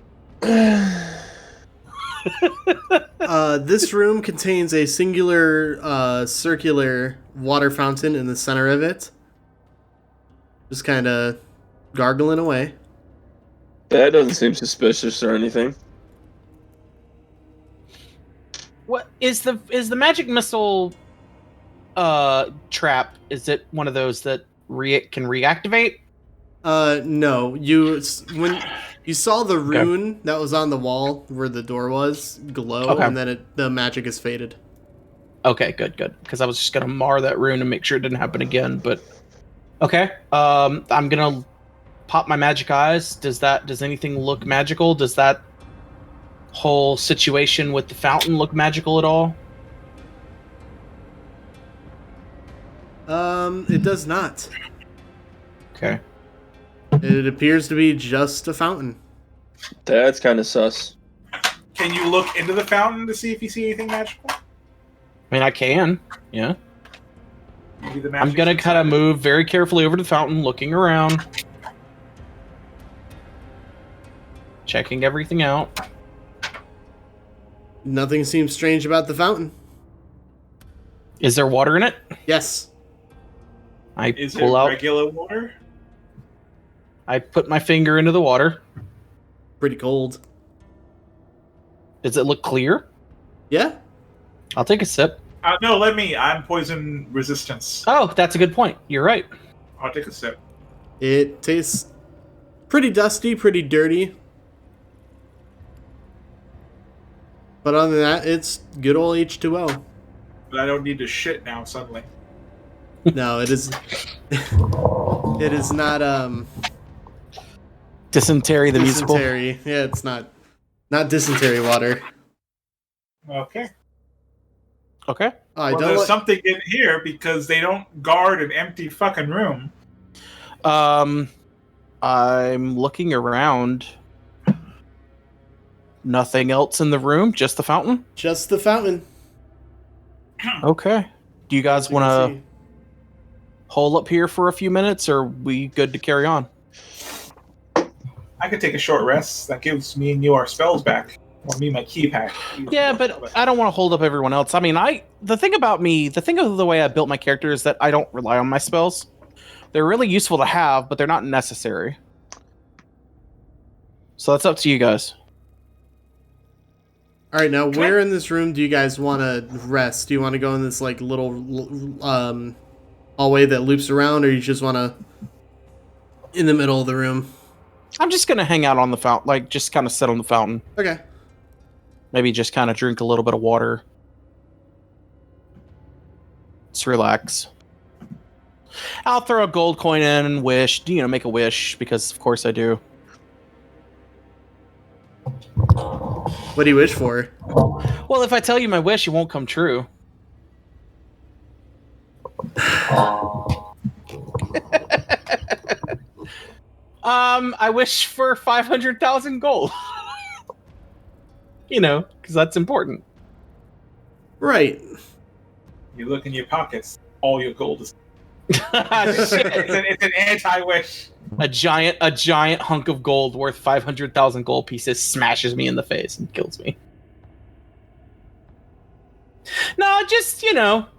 This room contains a singular circular water fountain in the center of it. Just kind of gargling away. That doesn't seem suspicious or anything. What is the magic missile trap? Is it one of those that can reactivate? No. When you saw the rune that was on the wall where the door was glow, Okay. and then the magic is faded. Okay, good. Because I was just gonna mar that rune and make sure it didn't happen again. But okay, I'm gonna pop my magic eyes. Does anything look magical? Does that whole situation with the fountain look magical at all? It does not. Okay. It appears to be just a fountain. That's kind of sus. Can you look into the fountain to see if you see anything magical? I mean, I can. Yeah. Maybe the I'm gonna kind of move very carefully over to the fountain, looking around, checking everything out. Nothing seems strange about the fountain. Is there water in it? Yes. I Is it pull out. regular water? I put my finger into the water. Pretty cold. Does it look clear? Yeah. I'll take a sip. No, let me. I'm poison resistance. Oh, that's a good point. You're right. I'll take a sip. It tastes pretty dusty, pretty dirty. But other than that, it's good old H2O. But I don't need to shit now suddenly. No, it is. It is not Dysentery the musical. dysentery. Yeah, it's not dysentery water. Okay. Okay. Oh, I Well, don't. there's Like, something in here because they don't guard an empty fucking room. I'm looking around. Nothing else in the room, just the fountain. just the fountain. Okay. Do you guys As you can want to see. hole up here for a few minutes, or are we good to carry on? I could take a short rest. That gives me and you our spells back. Or me my key pack. Yeah, but I don't want to hold up everyone else. I mean, the thing of the way I built my character is that I don't rely on my spells. They're really useful to have, but they're not necessary. So that's up to you guys. All right, now where in this room do you guys want to rest? Do you want to go in this like little hallway that loops around, or you just want to in the middle of the room? I'm just gonna hang out on the fountain, like just kind of sit on the fountain. Okay. Maybe just kind of drink a little bit of water. Just relax. I'll throw a gold coin in and wish, make a wish, because of course I do. What do you wish for? Well, if I tell you my wish, it won't come true. I wish for 500,000 gold. Because that's important. Right. You look in your pockets, all your gold is. Shit. It's an anti-wish. A giant hunk of gold worth 500,000 gold pieces smashes me in the face and kills me. No, just,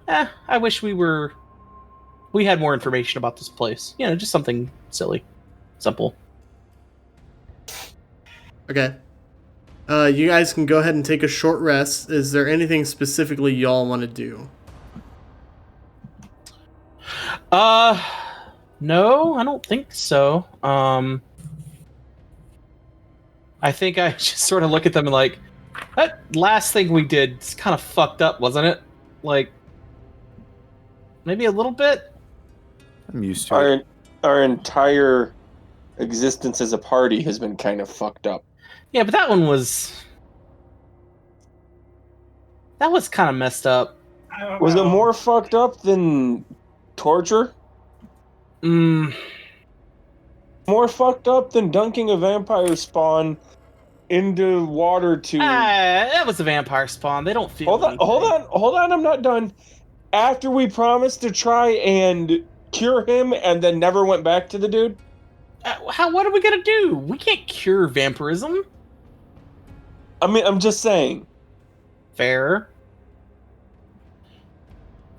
I wish we had more information about this place. Just something silly. Simple. Okay. You guys can go ahead and take a short rest. Is there anything specifically y'all want to do? No, I don't think so. I think I just sort of look at them and like, that last thing we did is kind of fucked up, wasn't it? Like, maybe a little bit? I'm used to it. Our entire existence as a party has been kind of fucked up. Yeah, but that one was... That was kind of messed up. Was it more fucked up than torture? More fucked up than dunking a vampire spawn into water to... that was a vampire spawn. They don't feel Hold on, I'm not done. After we promised to try and cure him and then never went back to the dude? What are we gonna do? We can't cure vampirism. I mean, I'm just saying. Fair.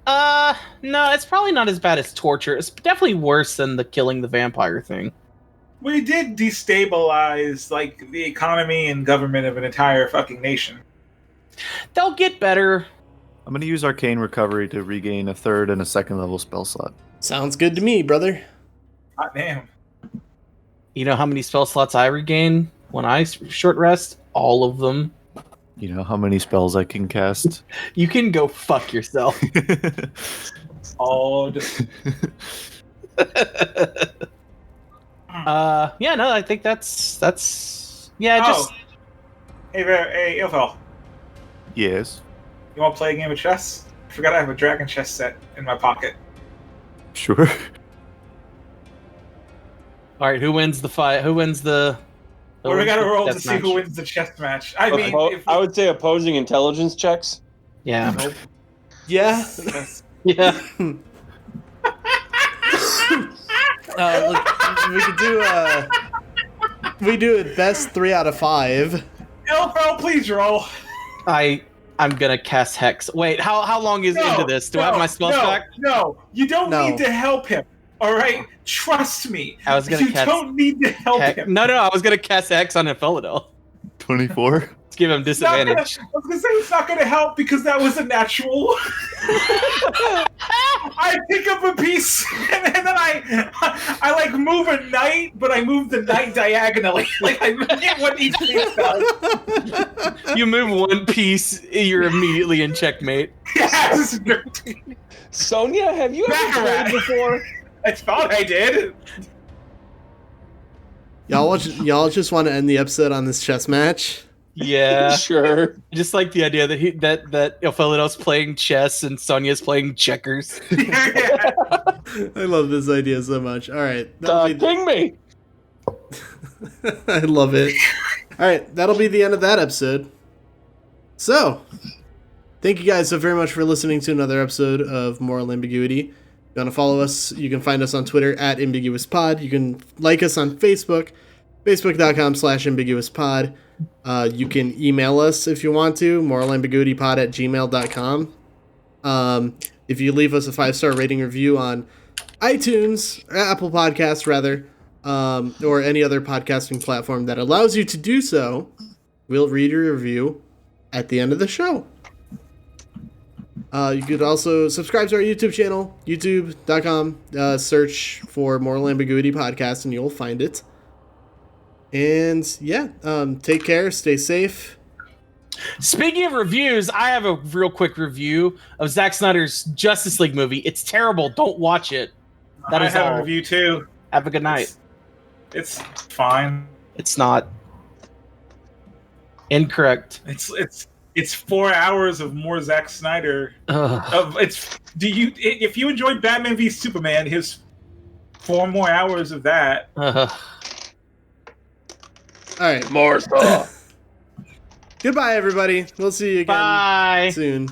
No, it's probably not as bad as torture. It's definitely worse than the killing the vampire thing. We did destabilize, like, the economy and government of an entire fucking nation. They'll get better. I'm going to use Arcane Recovery to regain a 3rd and a 2nd level spell slot. Sounds good to me, brother. Hot damn. You know how many spell slots I regain when I short rest? All of them. You know how many spells I can cast? You can go fuck yourself. All just... Yeah, no, I think that's just... Hey, Ilphel. Yes. You want to play a game of chess? I forgot I have a dragon chess set in my pocket. Sure. All right, who wins the fight? Who wins the... Well, we gotta roll to death see match? who wins the chess match. I mean, I would say opposing intelligence checks. Yeah. Nope. Yeah. Yeah. Look, we do it best 3 out of 5. Ilphel, please roll. I'm gonna cast Hex. Wait, how long is into this? Do I have my spells back? No, you don't No. need to help him. All right, trust me. I was gonna you cast don't need to help him. No, I was gonna cast Hex on Ilphelodel. 24? Let's give him disadvantage. I was gonna say it's not gonna help because that was a natural. I pick up a piece and then I like move a knight, but I move the knight diagonally. Like I get what each piece does. You move one piece, you're immediately in checkmate. Yes. Sonia, have you ever played before? I thought I did. Y'all just want to end the episode on this chess match? Yeah. Sure. Just like the idea that Ilphelodel's playing chess and Sonia's playing checkers. Yeah. I love this idea so much. All right. Ping me. I love it. All right, that'll be the end of that episode. So, thank you guys so very much for listening to another episode of Moral Ambiguity. If you want to follow us, you can find us on Twitter at AmbiguousPod. You can like us on Facebook, facebook.com/ambiguouspod. You can email us if you want to, moralambiguitypod@gmail.com. If you leave us a 5-star rating review on iTunes, or Apple Podcasts rather, or any other podcasting platform that allows you to do so, we'll read your review at the end of the show. You could also subscribe to our YouTube channel, youtube.com, search for Moral Ambiguity Podcast, and you'll find it. And yeah, take care, stay safe. Speaking of reviews, I have a real quick review of Zack Snyder's Justice League movie. It's terrible. Don't watch it. That I is have all. a review too. Have a good night. It's fine. It's not. Incorrect. It's 4 hours of more Zack Snyder. If you enjoyed Batman v Superman, his 4 more hours of that. All right. Martha. Goodbye, everybody. We'll see you again Bye. soon.